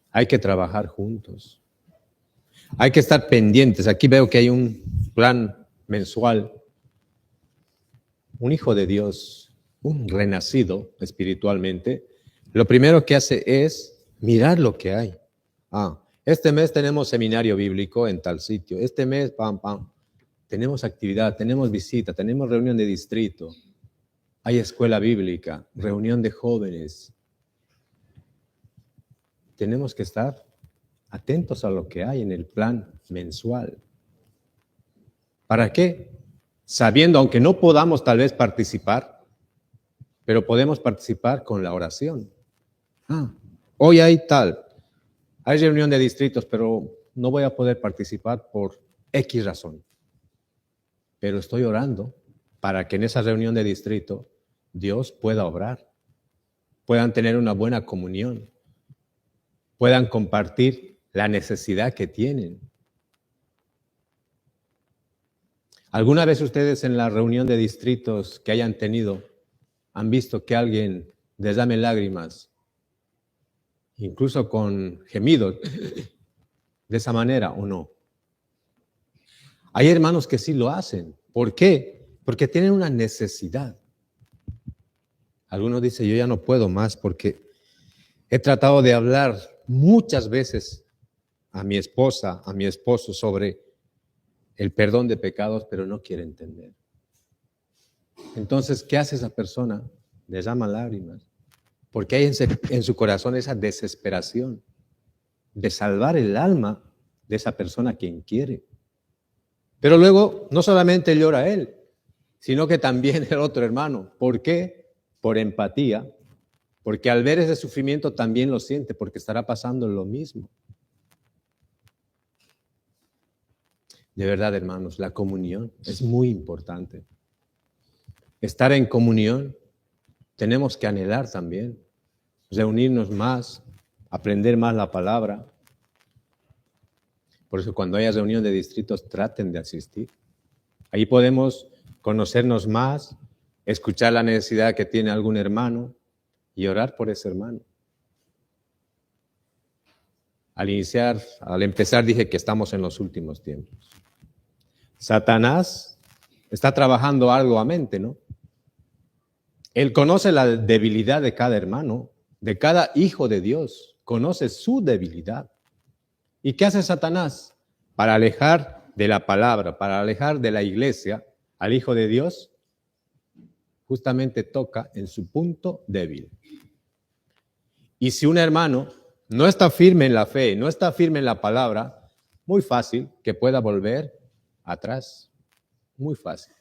hay que trabajar juntos. Hay que estar pendientes. Aquí veo que hay un plan mensual. Un hijo de Dios, un renacido espiritualmente, lo primero que hace es mirar lo que hay. Este mes tenemos seminario bíblico en tal sitio. Este mes, tenemos actividad, tenemos visita, tenemos reunión de distrito. Hay escuela bíblica, reunión de jóvenes. Tenemos que estar atentos a lo que hay en el plan mensual. ¿Para qué? Sabiendo, aunque no podamos tal vez participar, pero podemos participar con la oración. Hoy hay reunión de distritos, pero no voy a poder participar por X razón. Pero estoy orando para que en esa reunión de distrito Dios pueda obrar, puedan tener una buena comunión, puedan compartir la necesidad que tienen. ¿Alguna vez ustedes en la reunión de distritos que hayan tenido han visto que alguien derrame lágrimas, incluso con gemidos, de esa manera o no? Hay hermanos que sí lo hacen. ¿Por qué? Porque tienen una necesidad. Algunos dicen, yo ya no puedo más porque he tratado de hablar muchas veces a mi esposa, a mi esposo sobre el perdón de pecados, pero no quiere entender. Entonces, ¿qué hace esa persona? Derrama lágrimas, porque hay en su corazón esa desesperación de salvar el alma de esa persona a quien quiere. Pero luego, no solamente llora él, sino que también el otro hermano. ¿Por qué? Por empatía, porque al ver ese sufrimiento también lo siente, porque estará pasando lo mismo. De verdad, hermanos, la comunión es muy importante. Estar en comunión, tenemos que anhelar también, reunirnos más, aprender más la palabra. Por eso cuando haya reunión de distritos, traten de asistir. Ahí podemos conocernos más, escuchar la necesidad que tiene algún hermano y orar por ese hermano. Al empezar dije que estamos en los últimos tiempos. Satanás está trabajando arduamente, ¿no? Él conoce la debilidad de cada hermano, de cada hijo de Dios, conoce su debilidad. ¿Y qué hace Satanás? Para alejar de la palabra, para alejar de la iglesia al hijo de Dios, justamente toca en su punto débil. Y si un hermano no está firme en la fe, no está firme en la palabra, muy fácil que pueda volver atrás, muy fácil.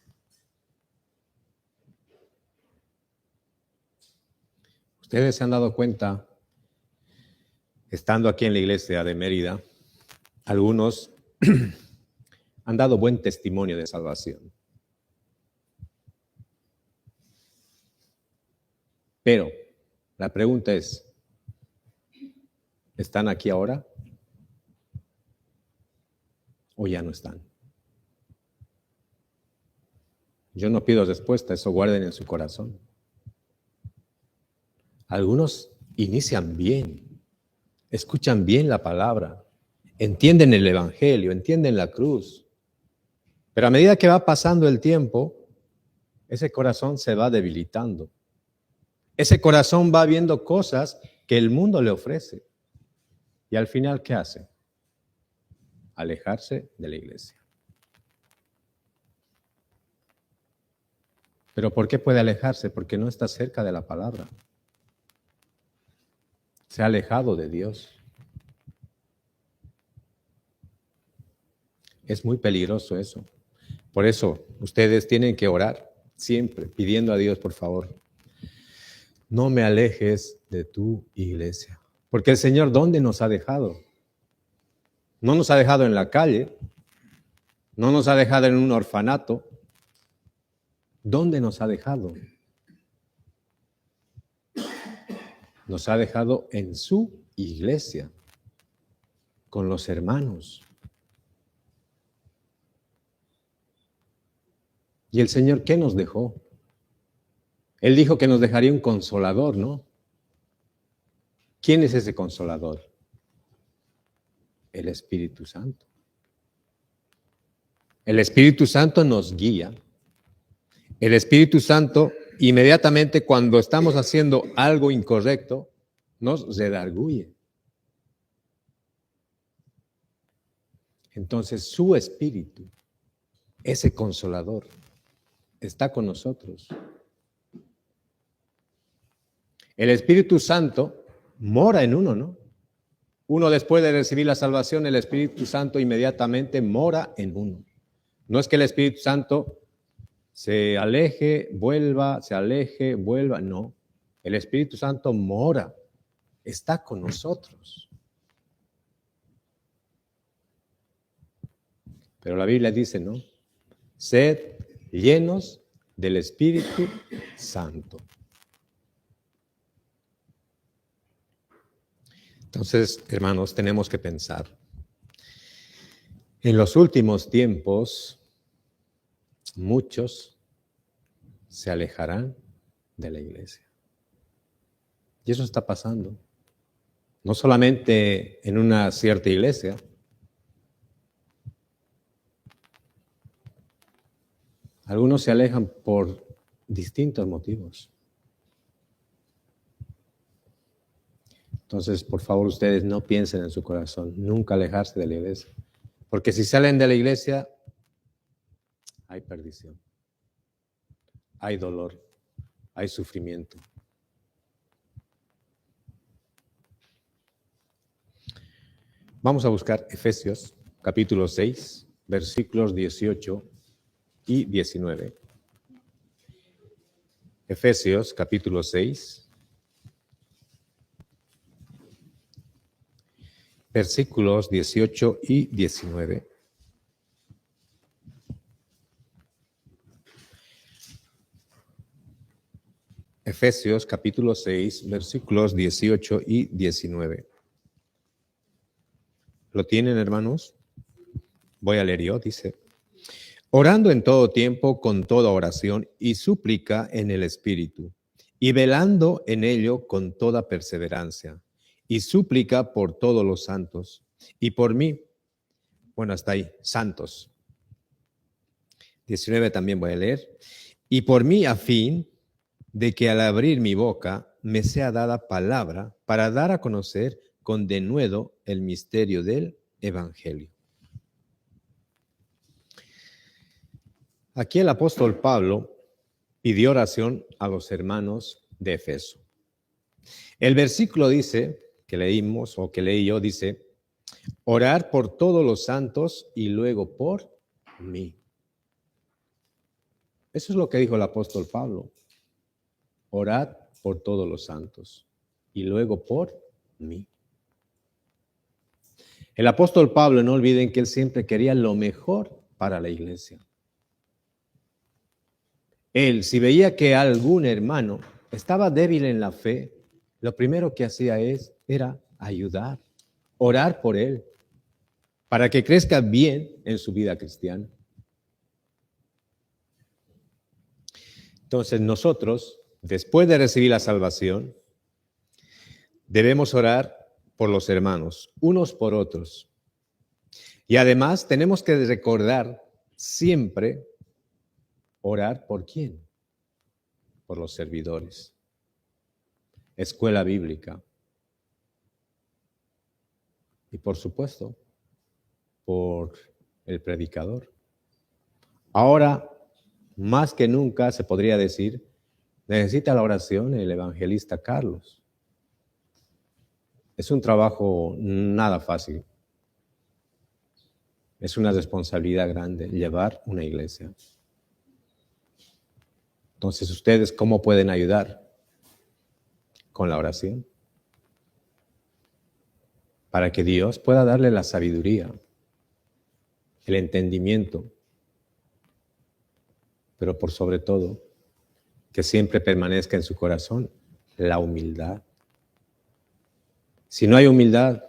Ustedes se han dado cuenta, estando aquí en la iglesia de Mérida, algunos han dado buen testimonio de salvación. Pero la pregunta es, ¿están aquí ahora o ya no están? Yo no pido respuesta, eso guarden en su corazón. Algunos inician bien, escuchan bien la palabra, entienden el evangelio, entienden la cruz. Pero a medida que va pasando el tiempo, ese corazón se va debilitando. Ese corazón va viendo cosas que el mundo le ofrece. Y al final, ¿qué hace? Alejarse de la iglesia. ¿Pero por qué puede alejarse? Porque no está cerca de la palabra. Se ha alejado de Dios. Es muy peligroso eso. Por eso, ustedes tienen que orar siempre, pidiendo a Dios, por favor, no me alejes de tu iglesia. Porque el Señor, ¿dónde nos ha dejado? No nos ha dejado en la calle, no nos ha dejado en un orfanato. ¿Dónde nos ha dejado? Nos ha dejado en su iglesia, con los hermanos. ¿Y el Señor qué nos dejó? Él dijo que nos dejaría un consolador, ¿no? ¿Quién es ese consolador? El Espíritu Santo. El Espíritu Santo nos guía. El Espíritu Santo, inmediatamente cuando estamos haciendo algo incorrecto, nos redarguye. Entonces su Espíritu, ese consolador, está con nosotros. El Espíritu Santo mora en uno, ¿no? Uno después de recibir la salvación, el Espíritu Santo inmediatamente mora en uno. No es que el Espíritu Santo se aleje, vuelva, se aleje, vuelva, no. El Espíritu Santo mora, está con nosotros. Pero la Biblia dice, ¿no? Sed llenos del Espíritu Santo. Entonces, hermanos, tenemos que pensar. En los últimos tiempos, muchos se alejarán de la iglesia. Y eso está pasando. No solamente en una cierta iglesia. Algunos se alejan por distintos motivos. Entonces, por favor, ustedes no piensen en su corazón, nunca alejarse de la iglesia. Porque si salen de la iglesia, hay perdición, hay dolor, hay sufrimiento. Vamos a buscar Efesios, capítulo 6, versículos 18 y 19. Efesios, capítulo 6. Versículos 18 y 19. Efesios capítulo 6, versículos 18 y 19. ¿Lo tienen, hermanos? Voy a leer yo, dice. Orando en todo tiempo con toda oración y súplica en el Espíritu, y velando en ello con toda perseverancia, y súplica por todos los santos, y por mí, bueno, hasta ahí, santos. 19 también voy a leer. Y por mí, a fin de que al abrir mi boca me sea dada palabra para dar a conocer con denuedo el misterio del Evangelio. Aquí el apóstol Pablo pidió oración a los hermanos de Efeso. El versículo dice, que leímos o que leí yo, dice, orar por todos los santos y luego por mí. Eso es lo que dijo el apóstol Pablo. Orad por todos los santos y luego por mí. El apóstol Pablo, no olviden que él siempre quería lo mejor para la iglesia. Él, si veía que algún hermano estaba débil en la fe, lo primero que hacía era ayudar, orar por él, para que crezca bien en su vida cristiana. Entonces nosotros, después de recibir la salvación, debemos orar por los hermanos, unos por otros. Y además tenemos que recordar siempre orar por quién, por los servidores, escuela bíblica y por supuesto por el predicador. Ahora, más que nunca se podría decir, necesita la oración el evangelista Carlos. Es un trabajo nada fácil. Es una responsabilidad grande llevar una iglesia. Entonces, ¿ustedes cómo pueden ayudar? Con la oración. Para que Dios pueda darle la sabiduría, el entendimiento, pero por sobre todo, que siempre permanezca en su corazón la humildad. Si no hay humildad,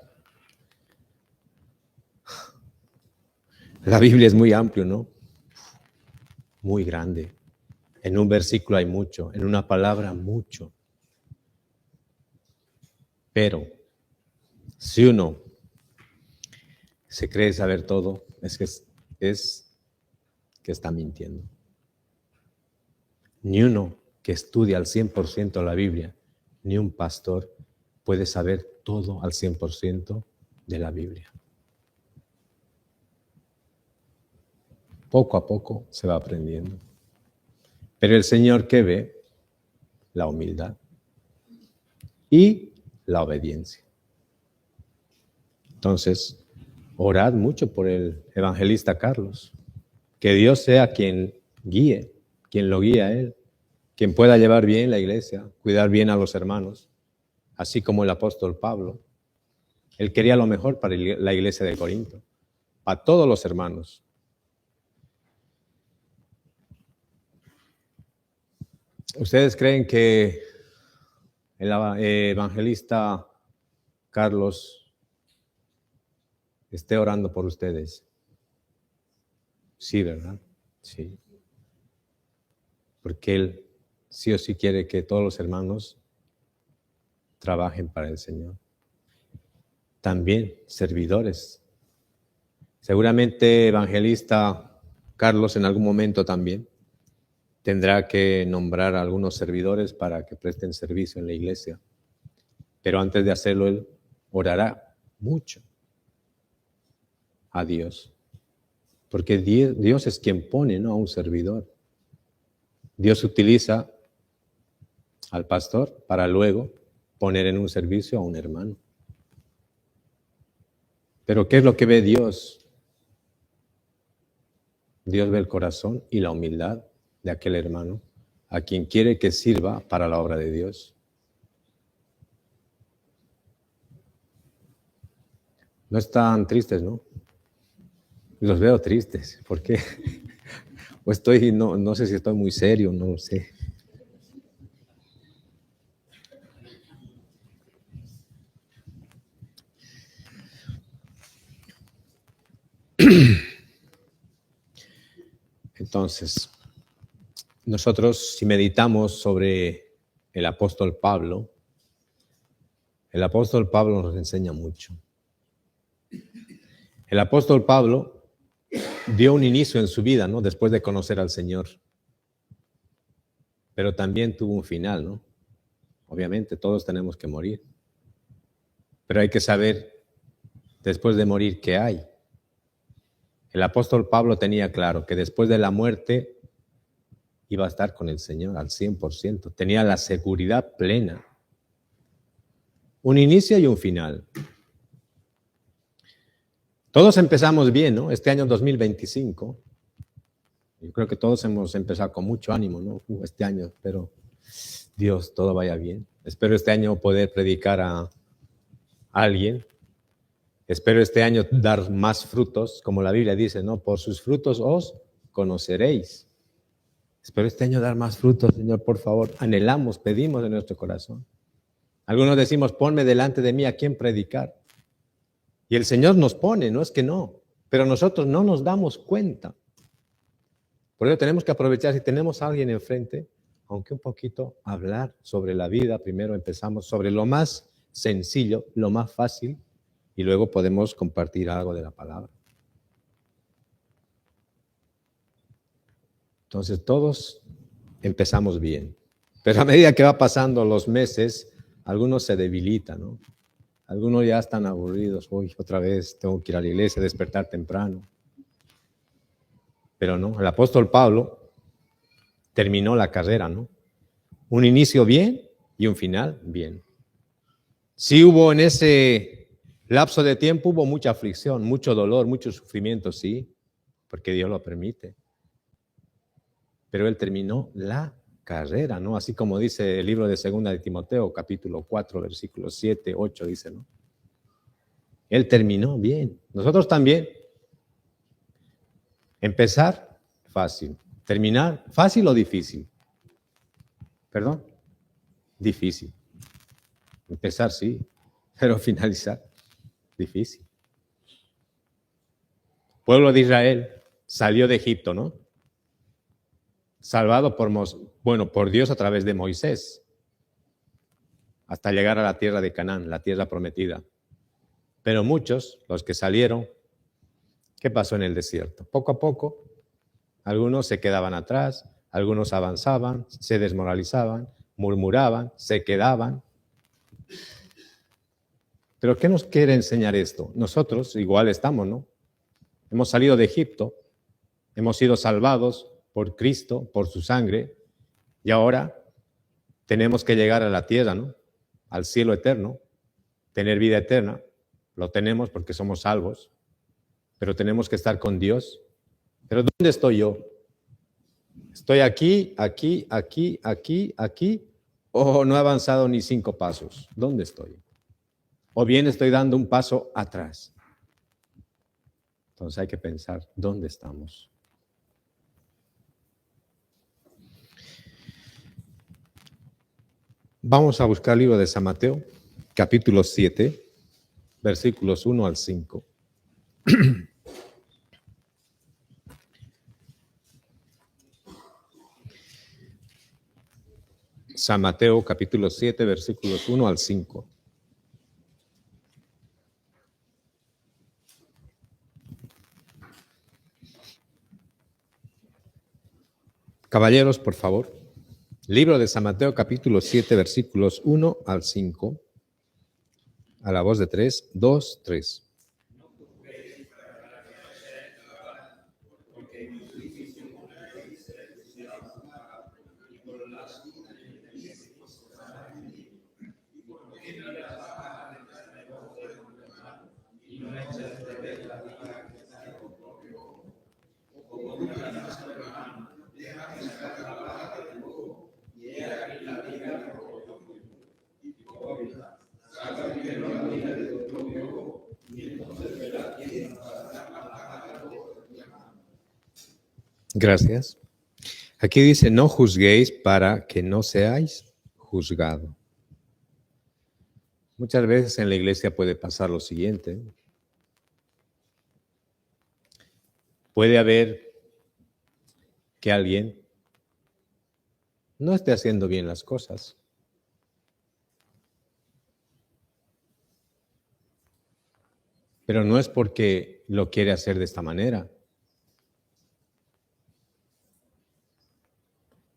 la Biblia es muy amplio, ¿no? Muy grande. En un versículo hay mucho, en una palabra mucho. Pero si uno se cree saber todo, es que está mintiendo. Ni uno que estudia al 100% la Biblia, ni un pastor puede saber todo al 100% de la Biblia. Poco a poco se va aprendiendo. Pero el Señor, ¿qué ve? La humildad y la obediencia. Entonces, orad mucho por el evangelista Carlos. Que Dios sea quien guíe, quien lo guíe a él, quien pueda llevar bien la iglesia, cuidar bien a los hermanos, así como el apóstol Pablo. Él quería lo mejor para la iglesia de Corinto, para todos los hermanos. ¿Ustedes creen que el evangelista Carlos esté orando por ustedes? Sí, ¿verdad? Sí. Porque él sí o sí quiere que todos los hermanos trabajen para el Señor. También servidores. Seguramente evangelista Carlos en algún momento también tendrá que nombrar a algunos servidores para que presten servicio en la iglesia. Pero antes de hacerlo, él orará mucho a Dios. Porque Dios es quien pone, ¿no?, a un servidor. Dios utiliza al pastor para luego poner en un servicio a un hermano. Pero ¿qué es lo que ve Dios? Dios ve el corazón y la humildad de aquel hermano a quien quiere que sirva para la obra de Dios. No están tristes, ¿no? Los veo tristes. ¿Por qué? O estoy, no sé si estoy muy serio, no lo sé. Entonces, nosotros si meditamos sobre el apóstol Pablo nos enseña mucho. El apóstol Pablo dio un inicio en su vida, ¿no?, después de conocer al Señor. Pero también tuvo un final, ¿no? Obviamente, todos tenemos que morir. Pero hay que saber, después de morir, ¿qué hay? El apóstol Pablo tenía claro que después de la muerte iba a estar con el Señor al 100%. Tenía la seguridad plena. Un inicio y un final. Todos empezamos bien, ¿no? Este año 2025. Yo creo que todos hemos empezado con mucho ánimo, ¿no? Este año, pero Dios, todo vaya bien. Espero este año poder predicar a alguien. Espero este año dar más frutos, como la Biblia dice, ¿no? Por sus frutos os conoceréis. Espero este año dar más frutos, Señor, por favor. Anhelamos, pedimos de nuestro corazón. Algunos decimos, ponme delante de mí a quién predicar. Y el Señor nos pone, no es que no, pero nosotros no nos damos cuenta. Por ello tenemos que aprovechar, si tenemos a alguien enfrente, aunque un poquito, hablar sobre la vida. Primero empezamos sobre lo más sencillo, lo más fácil, y luego podemos compartir algo de la palabra. Entonces todos empezamos bien, pero a medida que va pasando los meses, algunos se debilitan, ¿no? Algunos ya están aburridos. Uy, otra vez tengo que ir a la iglesia, despertar temprano. Pero no, el apóstol Pablo terminó la carrera, ¿no? Un inicio bien y un final bien. Sí hubo en ese lapso de tiempo, hubo mucha aflicción, mucho dolor, mucho sufrimiento, sí, porque Dios lo permite. Pero él terminó la carrera, ¿no? Así como dice el libro de 2 de Timoteo, capítulo 4, versículos 7, 8, dice, ¿no? Él terminó bien. Nosotros también. Empezar, fácil. Terminar, fácil o difícil. ¿Perdón? Difícil. Empezar, sí, pero finalizar, difícil. Pueblo de Israel salió de Egipto, ¿no? Salvado por Dios a través de Moisés, hasta llegar a la tierra de Canaán, la tierra prometida. Pero muchos, los que salieron, ¿Qué pasó en el desierto? Poco a poco, algunos se quedaban atrás, algunos avanzaban, se desmoralizaban, murmuraban, se quedaban. Pero ¿qué nos quiere enseñar esto? Nosotros igual estamos, ¿no? Hemos salido de Egipto, hemos sido salvados por Cristo, por su sangre, y ahora tenemos que llegar a la tierra, ¿no? Al cielo eterno, tener vida eterna. Lo tenemos porque somos salvos, pero tenemos que estar con Dios. ¿Pero dónde estoy yo? ¿Estoy aquí, o no he avanzado ni 5 pasos? ¿Dónde estoy? O bien estoy dando un paso atrás. Entonces hay que pensar, ¿dónde estamos? Vamos a buscar el libro de San Mateo, capítulo 7, versículos 1 al 5. San Mateo, capítulo 7, versículos 1 al 5. Caballeros, por favor. Libro de San Mateo, capítulo 7, versículos 1 al 5. A la voz de 3, 2, 3. Gracias. Aquí dice, no juzguéis para que no seáis juzgados. Muchas veces en la iglesia puede pasar lo siguiente. Puede haber que alguien no esté haciendo bien las cosas. Pero no es porque lo quiere hacer de esta manera.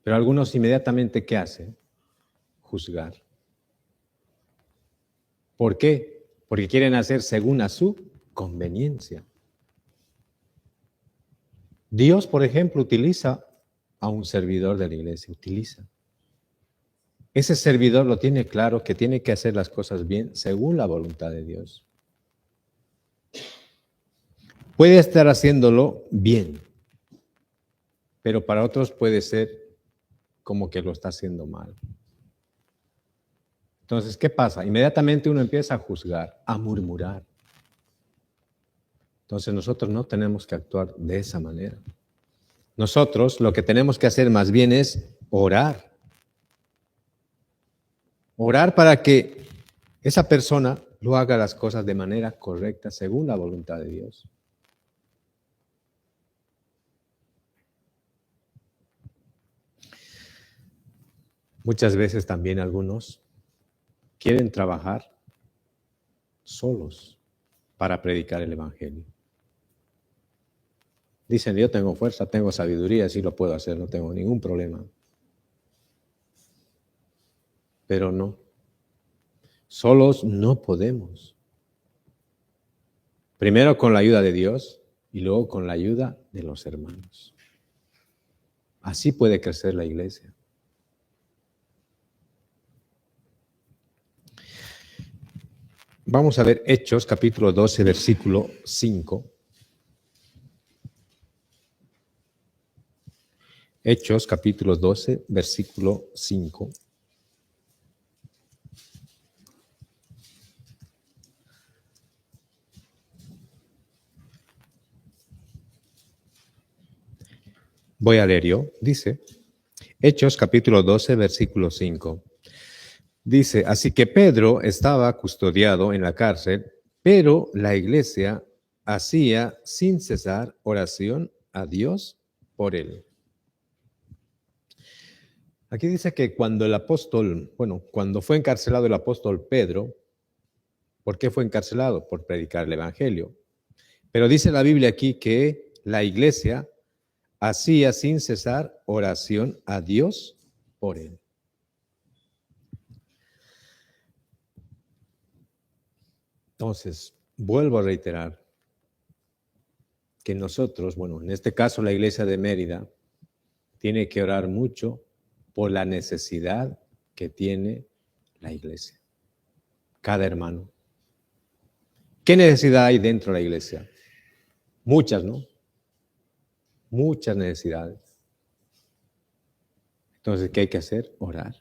Pero algunos inmediatamente, ¿qué hacen? Juzgar. ¿Por qué? Porque quieren hacer según a su conveniencia. Dios, por ejemplo, utiliza a un servidor de la iglesia, utiliza. Ese servidor lo tiene claro que tiene que hacer las cosas bien según la voluntad de Dios. Puede estar haciéndolo bien, pero para otros puede ser como que lo está haciendo mal. Entonces, ¿qué pasa? Inmediatamente uno empieza a juzgar, a murmurar. Entonces nosotros no tenemos que actuar de esa manera. Nosotros lo que tenemos que hacer más bien es orar. Orar para que esa persona lo haga las cosas de manera correcta según la voluntad de Dios. Muchas veces también algunos quieren trabajar solos para predicar el evangelio. Dicen, yo tengo fuerza, tengo sabiduría, sí lo puedo hacer, no tengo ningún problema. Pero no, solos no podemos. Primero con la ayuda de Dios y luego con la ayuda de los hermanos. Así puede crecer la iglesia. Vamos a ver Hechos, capítulo 12, versículo 5. Hechos, capítulo 12, versículo 5. Voy a leer yo. Dice, Hechos, capítulo 12, versículo 5. Dice, así que Pedro estaba custodiado en la cárcel, pero la iglesia hacía sin cesar oración a Dios por él. Aquí dice que cuando cuando fue encarcelado el apóstol Pedro, ¿por qué fue encarcelado? Por predicar el evangelio. Pero dice la Biblia aquí que la iglesia hacía sin cesar oración a Dios por él. Entonces, vuelvo a reiterar que nosotros, bueno, en este caso la iglesia de Mérida, tiene que orar mucho por la necesidad que tiene la iglesia, cada hermano. ¿Qué necesidad hay dentro de la iglesia? Muchas, ¿no? Muchas necesidades. Entonces, ¿qué hay que hacer? Orar.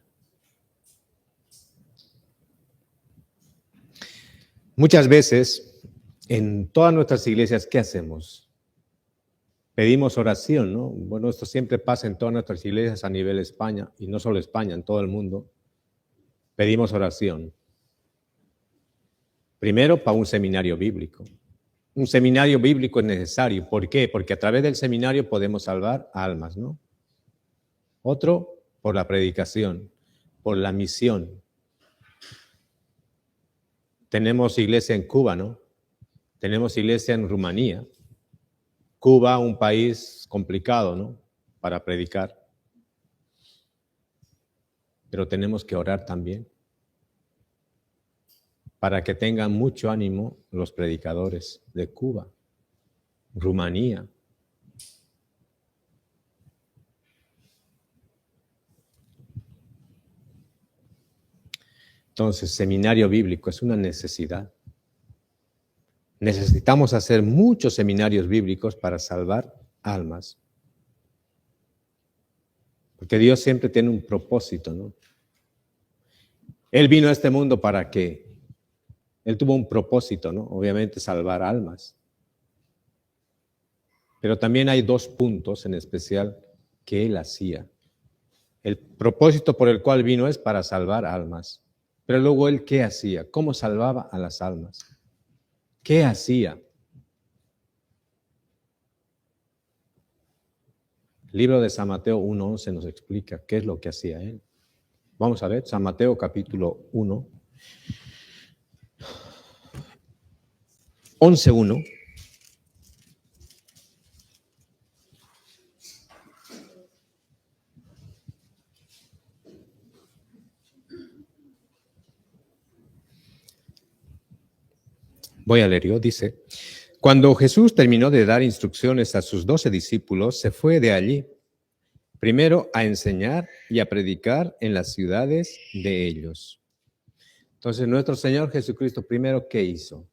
Muchas veces, en todas nuestras iglesias, ¿qué hacemos? Pedimos oración, ¿no? Bueno, esto siempre pasa en todas nuestras iglesias a nivel España, y no solo España, en todo el mundo. Pedimos oración. Primero, para un seminario bíblico. Un seminario bíblico es necesario. ¿Por qué? Porque a través del seminario podemos salvar almas, ¿no? Otro, por la predicación, por la misión. Tenemos iglesia en Cuba, ¿no? Tenemos iglesia en Rumanía. Cuba, un país complicado, ¿no? Para predicar. Pero tenemos que orar también para que tengan mucho ánimo los predicadores de Cuba, Rumanía. Entonces, seminario bíblico es una necesidad. Necesitamos hacer muchos seminarios bíblicos para salvar almas. Porque Dios siempre tiene un propósito, ¿no? Él vino a este mundo para que Él tuvo un propósito, ¿no? Obviamente salvar almas. Pero también hay dos puntos en especial que Él hacía. El propósito por el cual vino es para salvar almas. Pero luego Él, ¿qué hacía? ¿Cómo salvaba a las almas? ¿Qué hacía? El libro de San Mateo 1:11 nos explica qué es lo que hacía Él. Vamos a ver, San Mateo capítulo 1, 11:1. Voy a leer yo, dice: Cuando Jesús terminó de dar instrucciones a sus 12 discípulos, se fue de allí, primero a enseñar y a predicar en las ciudades de ellos. Entonces, nuestro Señor Jesucristo, primero, ¿qué hizo?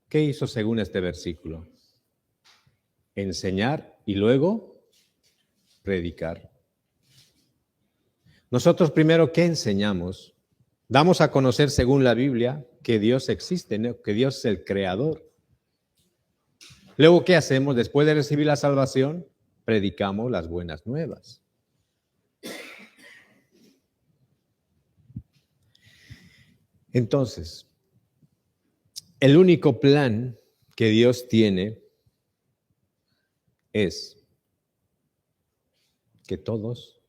¿Qué hizo según este versículo? Enseñar y luego predicar. Nosotros primero, ¿qué enseñamos? Damos a conocer según la Biblia que Dios existe, ¿no? Que Dios es el creador. Luego, ¿qué hacemos? Después de recibir la salvación, predicamos las buenas nuevas. Entonces, el único plan que Dios tiene es que todos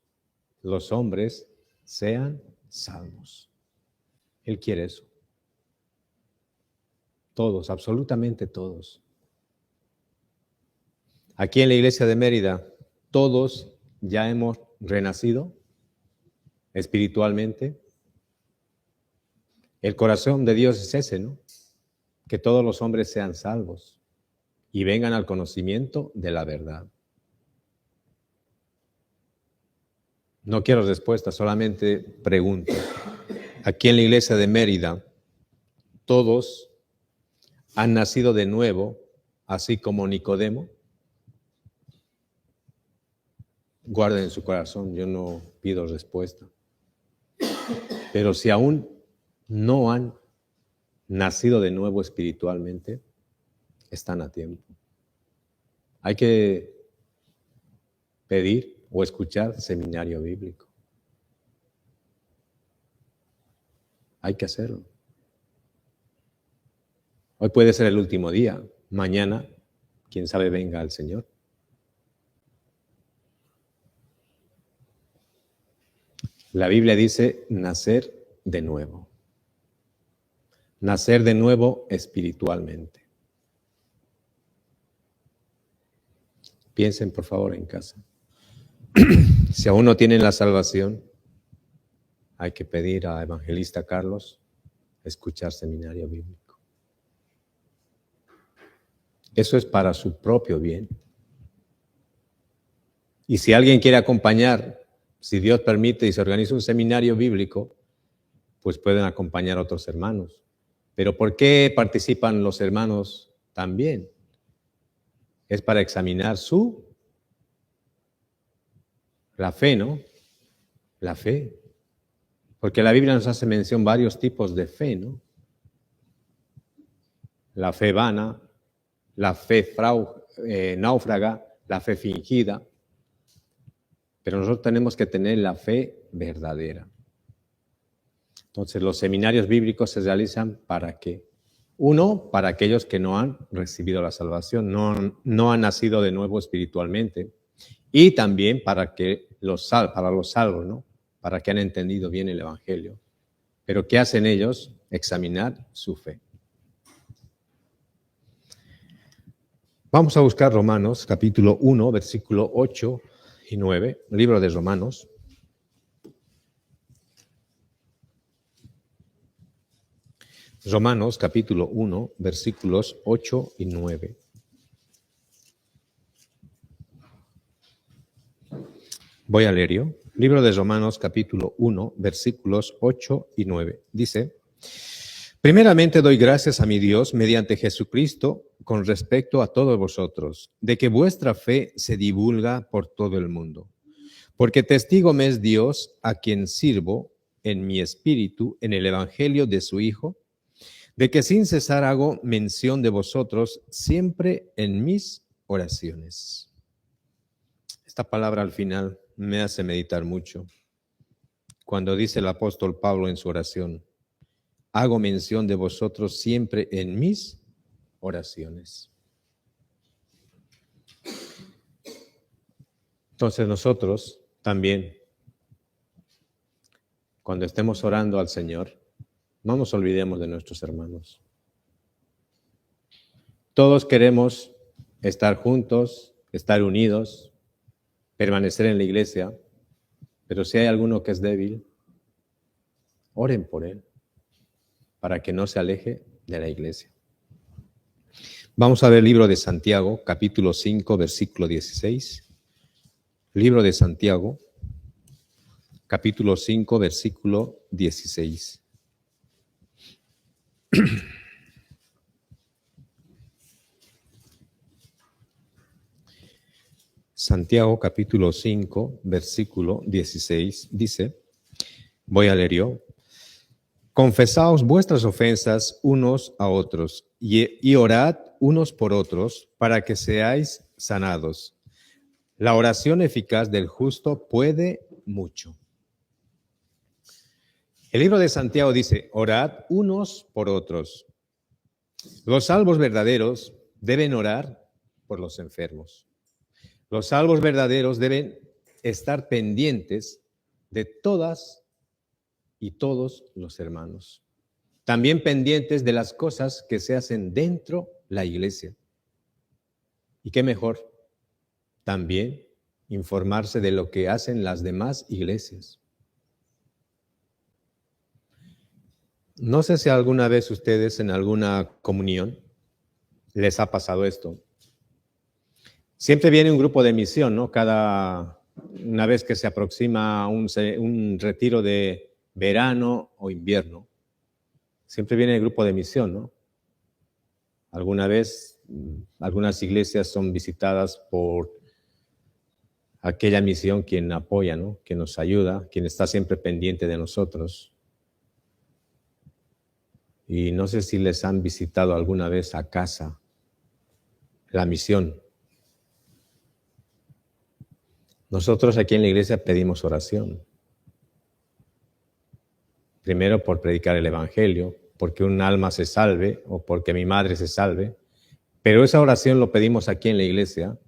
los hombres sean salvos. Él quiere eso. Todos, absolutamente todos. Aquí en la iglesia de Mérida, todos ya hemos renacido espiritualmente. El corazón de Dios es ese, ¿no? Que todos los hombres sean salvos y vengan al conocimiento de la verdad. No quiero respuestas, solamente pregunto. Aquí en la iglesia de Mérida, todos han nacido de nuevo, así como Nicodemo. Guarden en su corazón, yo no pido respuesta. Pero si aún no han nacido de nuevo espiritualmente, están a tiempo. Hay que pedir o escuchar seminario bíblico. Hay que hacerlo. Hoy puede ser el último día. Mañana, quién sabe, venga el Señor. La Biblia dice nacer de nuevo. nacer de nuevo espiritualmente. Piensen por favor en casa. Si aún no tienen la salvación, hay que pedir a Evangelista Carlos escuchar seminario bíblico. Eso es para su propio bien. Y si alguien quiere acompañar, si Dios permite y se organiza un seminario bíblico, pues pueden acompañar a otros hermanos. Pero ¿por qué participan los hermanos también? Es para examinar la fe, ¿no? La fe. Porque la Biblia nos hace mención varios tipos de fe, ¿no? La fe vana, la fe náufraga, la fe fingida. Pero nosotros tenemos que tener la fe verdadera. Entonces, los seminarios bíblicos se realizan ¿para qué? Uno, para aquellos que no han recibido la salvación, no han nacido de nuevo espiritualmente. Y también para los salvos, ¿no? Para que han entendido bien el Evangelio. Pero ¿qué hacen ellos? Examinar su fe. Vamos a buscar Romanos, capítulo 1, versículo 8 y 9, libro de Romanos. Romanos, capítulo 1, versículos 8 y 9. Voy a leer yo. Libro de Romanos, capítulo 1, versículos 8 y 9. Dice: primeramente doy gracias a mi Dios mediante Jesucristo con respecto a todos vosotros, de que vuestra fe se divulga por todo el mundo. Porque testigo me es Dios, a quien sirvo en mi espíritu en el evangelio de su Hijo, de que sin cesar hago mención de vosotros siempre en mis oraciones. Esta palabra al final me hace meditar mucho. Cuando dice el apóstol Pablo en su oración: hago mención de vosotros siempre en mis oraciones. Entonces nosotros también, cuando estemos orando al Señor, no nos olvidemos de nuestros hermanos. Todos queremos estar juntos, estar unidos, permanecer en la iglesia, pero si hay alguno que es débil, oren por él, para que no se aleje de la iglesia. Vamos a ver el libro de Santiago, capítulo 5, versículo 16. Libro de Santiago, capítulo 5, versículo 16. Santiago, capítulo 5, versículo 16, dice, voy a leer yo: confesaos vuestras ofensas unos a otros y orad unos por otros para que seáis sanados. La oración eficaz del justo puede mucho. El libro de Santiago dice: orad unos por otros. Los salvos verdaderos deben orar por los enfermos. Los salvos verdaderos deben estar pendientes de todas y todos los hermanos. También pendientes de las cosas que se hacen dentro de la iglesia. ¿Y qué mejor? También informarse de lo que hacen las demás iglesias. No sé si alguna vez ustedes en alguna comunión les ha pasado esto. Siempre viene un grupo de misión, ¿no? Una vez que se aproxima un retiro de verano o invierno, siempre viene el grupo de misión, ¿no? Alguna vez, algunas iglesias son visitadas por aquella misión quien apoya, ¿no? Quien nos ayuda, quien está siempre pendiente de nosotros. Y no sé si les han visitado alguna vez a casa la misión. Nosotros aquí en la iglesia pedimos oración. Primero por predicar el evangelio, porque un alma se salve o porque mi madre se salve. Pero esa oración lo pedimos aquí en la iglesia,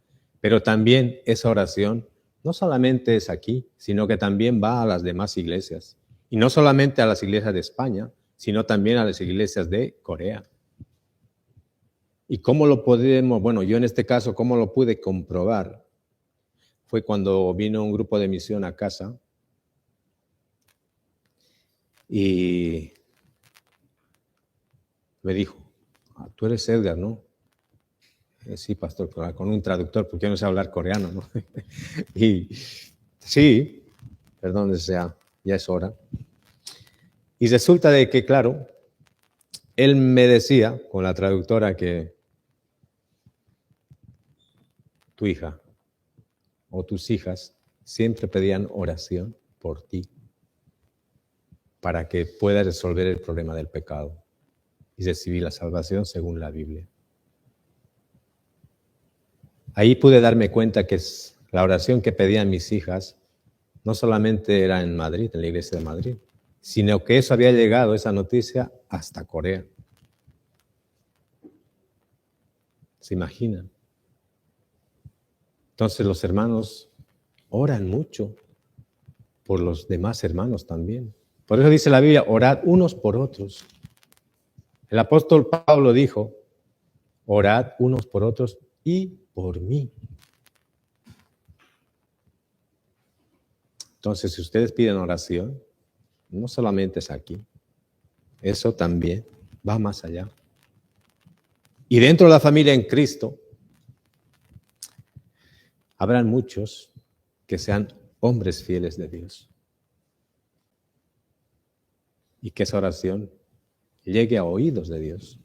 pero también esa oración no solamente es aquí, sino que también va a las demás iglesias. Y no solamente a las iglesias de España, sino también a las iglesias de Corea. ¿Y cómo lo podemos? Bueno, yo en este caso, ¿cómo lo pude comprobar? Fue cuando vino un grupo de misión a casa y me dijo, tú eres Edgar, ¿no? Sí, pastor, con un traductor, porque yo no sé hablar coreano, ¿no? Y sí, perdón, ya es hora. Y resulta de que, claro, él me decía con la traductora que tu hija o tus hijas siempre pedían oración por ti para que puedas resolver el problema del pecado y recibir la salvación según la Biblia. Ahí pude darme cuenta que la oración que pedían mis hijas no solamente era en Madrid, en la iglesia de Madrid, sino que eso había llegado, esa noticia, hasta Corea. ¿Se imaginan? Entonces los hermanos oran mucho por los demás hermanos también. Por eso dice la Biblia, orad unos por otros. El apóstol Pablo dijo, orad unos por otros y por mí. Entonces, si ustedes piden oración, no solamente es aquí, eso también va más allá. Y dentro de la familia en Cristo, habrán muchos que sean hombres fieles de Dios. Y que esa oración llegue a oídos de Dios.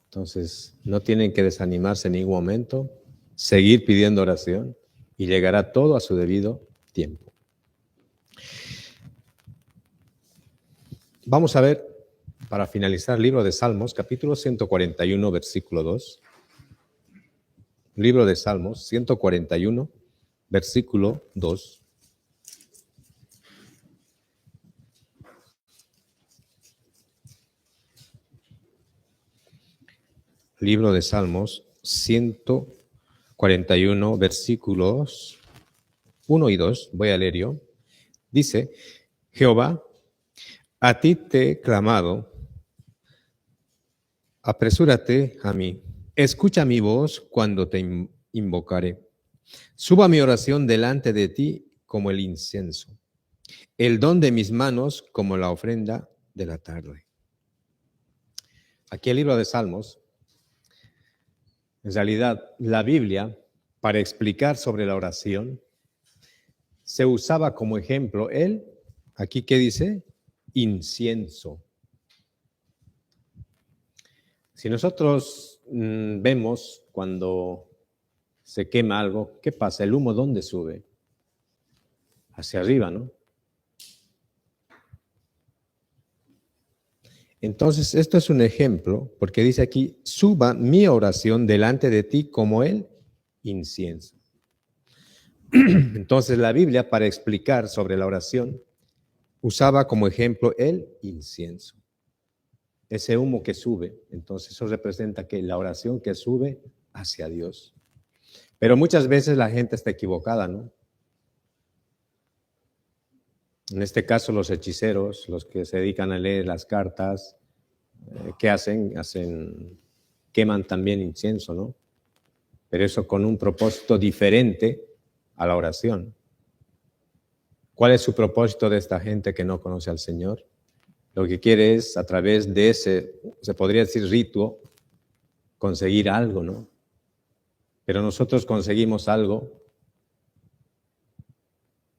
Entonces, no tienen que desanimarse en ningún momento, seguir pidiendo oración y llegará todo a su debido tiempo. Vamos a ver, para finalizar, libro de Salmos, capítulo 141, versículo 2. Libro de Salmos, 141, versículo 2. Libro de Salmos, 141, versículos 1 y 2. Voy a leer yo. Dice, Jehová, a ti te he clamado, apresúrate a mí. Escucha mi voz cuando te invocaré. Suba mi oración delante de ti como el incienso, el don de mis manos como la ofrenda de la tarde. Aquí el libro de Salmos, en realidad la Biblia, para explicar sobre la oración, se usaba como ejemplo aquí ¿qué dice? Incienso. Si nosotros vemos cuando se quema algo, ¿qué pasa? ¿El humo dónde sube? Hacia arriba, ¿no? Entonces, esto es un ejemplo, porque dice aquí, suba mi oración delante de ti como el incienso. Entonces, la Biblia, para explicar sobre la oración, usaba como ejemplo el incienso. Ese humo que sube, entonces eso representa que la oración que sube hacia Dios. Pero muchas veces la gente está equivocada, ¿no? En este caso los hechiceros, los que se dedican a leer las cartas, ¿qué hacen? Queman también incienso, ¿no? Pero eso con un propósito diferente a la oración. ¿Cuál es su propósito de esta gente que no conoce al Señor? Lo que quiere es, a través de ese, se podría decir ritual, conseguir algo, ¿no? Pero nosotros conseguimos algo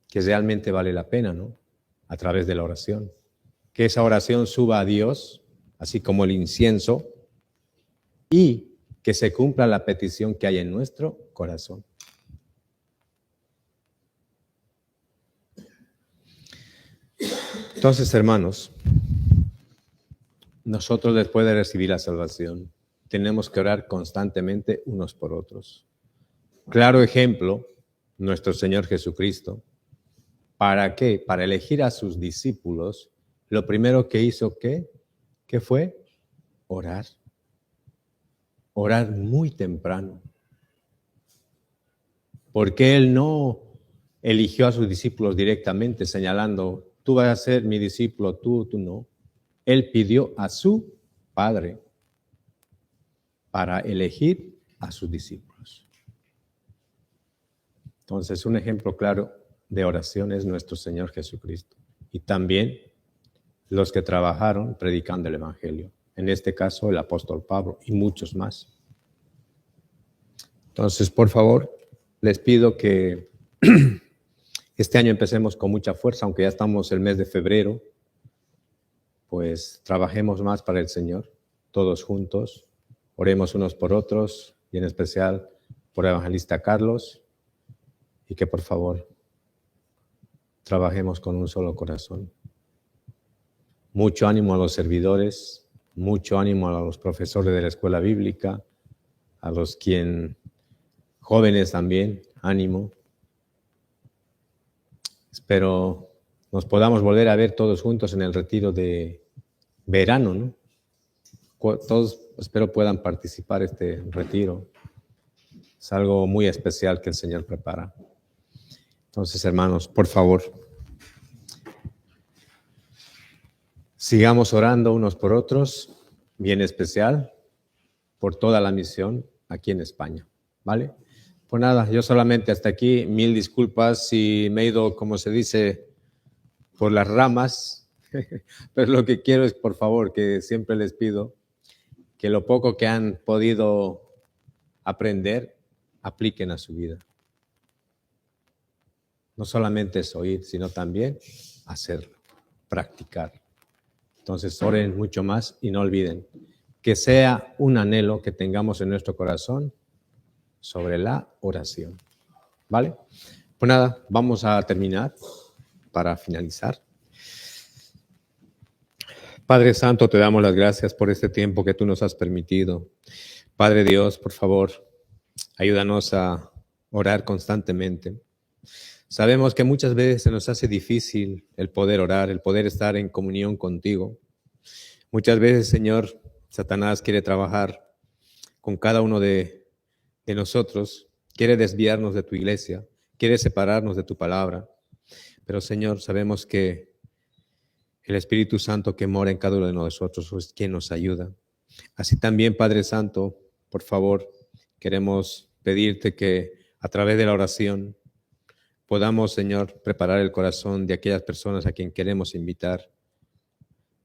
que realmente vale la pena, ¿no? A través de la oración. Que esa oración suba a Dios, así como el incienso, y que se cumpla la petición que hay en nuestro corazón. Entonces, hermanos, nosotros después de recibir la salvación, tenemos que orar constantemente unos por otros. Claro ejemplo, nuestro Señor Jesucristo. ¿Para qué? Para elegir a sus discípulos, lo primero que hizo, ¿qué fue? Orar. Orar muy temprano. Porque Él eligió a sus discípulos directamente, señalando, tú vas a ser mi discípulo, tú no. Él pidió a su Padre para elegir a sus discípulos. Entonces, un ejemplo claro de oración es nuestro Señor Jesucristo. Y también los que trabajaron predicando el Evangelio. En este caso, el apóstol Pablo y muchos más. Entonces, por favor, les pido que este año empecemos con mucha fuerza, aunque ya estamos el mes de febrero, pues trabajemos más para el Señor, todos juntos. Oremos unos por otros y en especial por el evangelista Carlos, y que por favor trabajemos con un solo corazón. Mucho ánimo a los servidores, mucho ánimo a los profesores de la escuela bíblica, a los jóvenes también, ánimo. Espero nos podamos volver a ver todos juntos en el retiro de verano, ¿no? Todos espero puedan participar este retiro. Es algo muy especial que el Señor prepara. Entonces, hermanos, por favor, sigamos orando unos por otros, bien especial, por toda la misión aquí en España, ¿vale? Pues nada, yo solamente hasta aquí, 1000 disculpas si me he ido, como se dice, por las ramas, pero lo que quiero es, por favor, que siempre les pido que lo poco que han podido aprender, apliquen a su vida. No solamente es oír, sino también hacerlo, practicar. Entonces, oren mucho más y no olviden que sea un anhelo que tengamos en nuestro corazón sobre la oración. ¿Vale? Pues nada, vamos a terminar para finalizar. Padre Santo, te damos las gracias por este tiempo que tú nos has permitido. Padre Dios, por favor, ayúdanos a orar constantemente. Sabemos que muchas veces se nos hace difícil el poder orar, el poder estar en comunión contigo. Muchas veces, Señor, Satanás quiere trabajar con cada uno de nosotros, quiere desviarnos de tu iglesia, quiere separarnos de tu palabra. Pero, Señor, sabemos que el Espíritu Santo que mora en cada uno de nosotros es quien nos ayuda. Así también, Padre Santo, por favor, queremos pedirte que a través de la oración podamos, Señor, preparar el corazón de aquellas personas a quien queremos invitar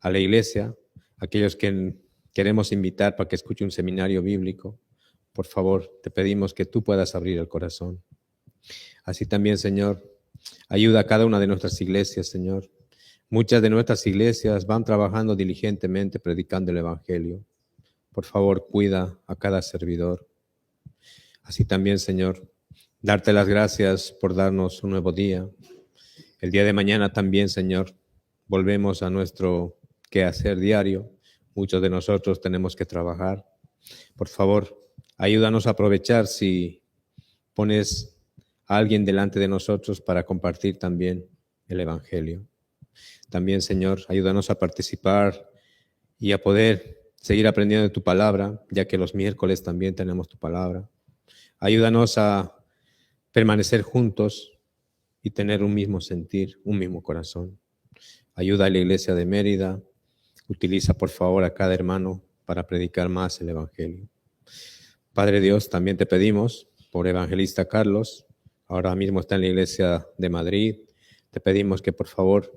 a la iglesia, aquellos que queremos invitar para que escuche un seminario bíblico. Por favor, te pedimos que tú puedas abrir el corazón. Así también, Señor, ayuda a cada una de nuestras iglesias, Señor. Muchas de nuestras iglesias van trabajando diligentemente predicando el Evangelio. Por favor, cuida a cada servidor. Así también, Señor, darte las gracias por darnos un nuevo día. El día de mañana también, Señor, volvemos a nuestro quehacer diario. Muchos de nosotros tenemos que trabajar. Por favor, ayúdanos a aprovechar si pones a alguien delante de nosotros para compartir también el Evangelio. También, Señor, ayúdanos a participar y a poder seguir aprendiendo de tu palabra, ya que los miércoles también tenemos tu palabra. Ayúdanos a permanecer juntos y tener un mismo sentir, un mismo corazón. Ayuda a la iglesia de Mérida. Utiliza, por favor, a cada hermano para predicar más el Evangelio. Padre Dios, también te pedimos por evangelista Carlos, ahora mismo está en la iglesia de Madrid. Te pedimos que, por favor,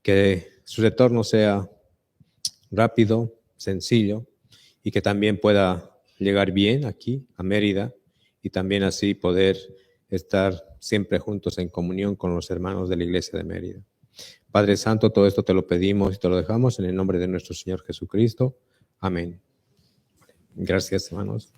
que su retorno sea rápido, sencillo, y que también pueda llegar bien aquí a Mérida y también así poder estar siempre juntos en comunión con los hermanos de la iglesia de Mérida. Padre Santo, todo esto te lo pedimos y te lo dejamos en el nombre de nuestro Señor Jesucristo. Amén. Gracias, hermanos.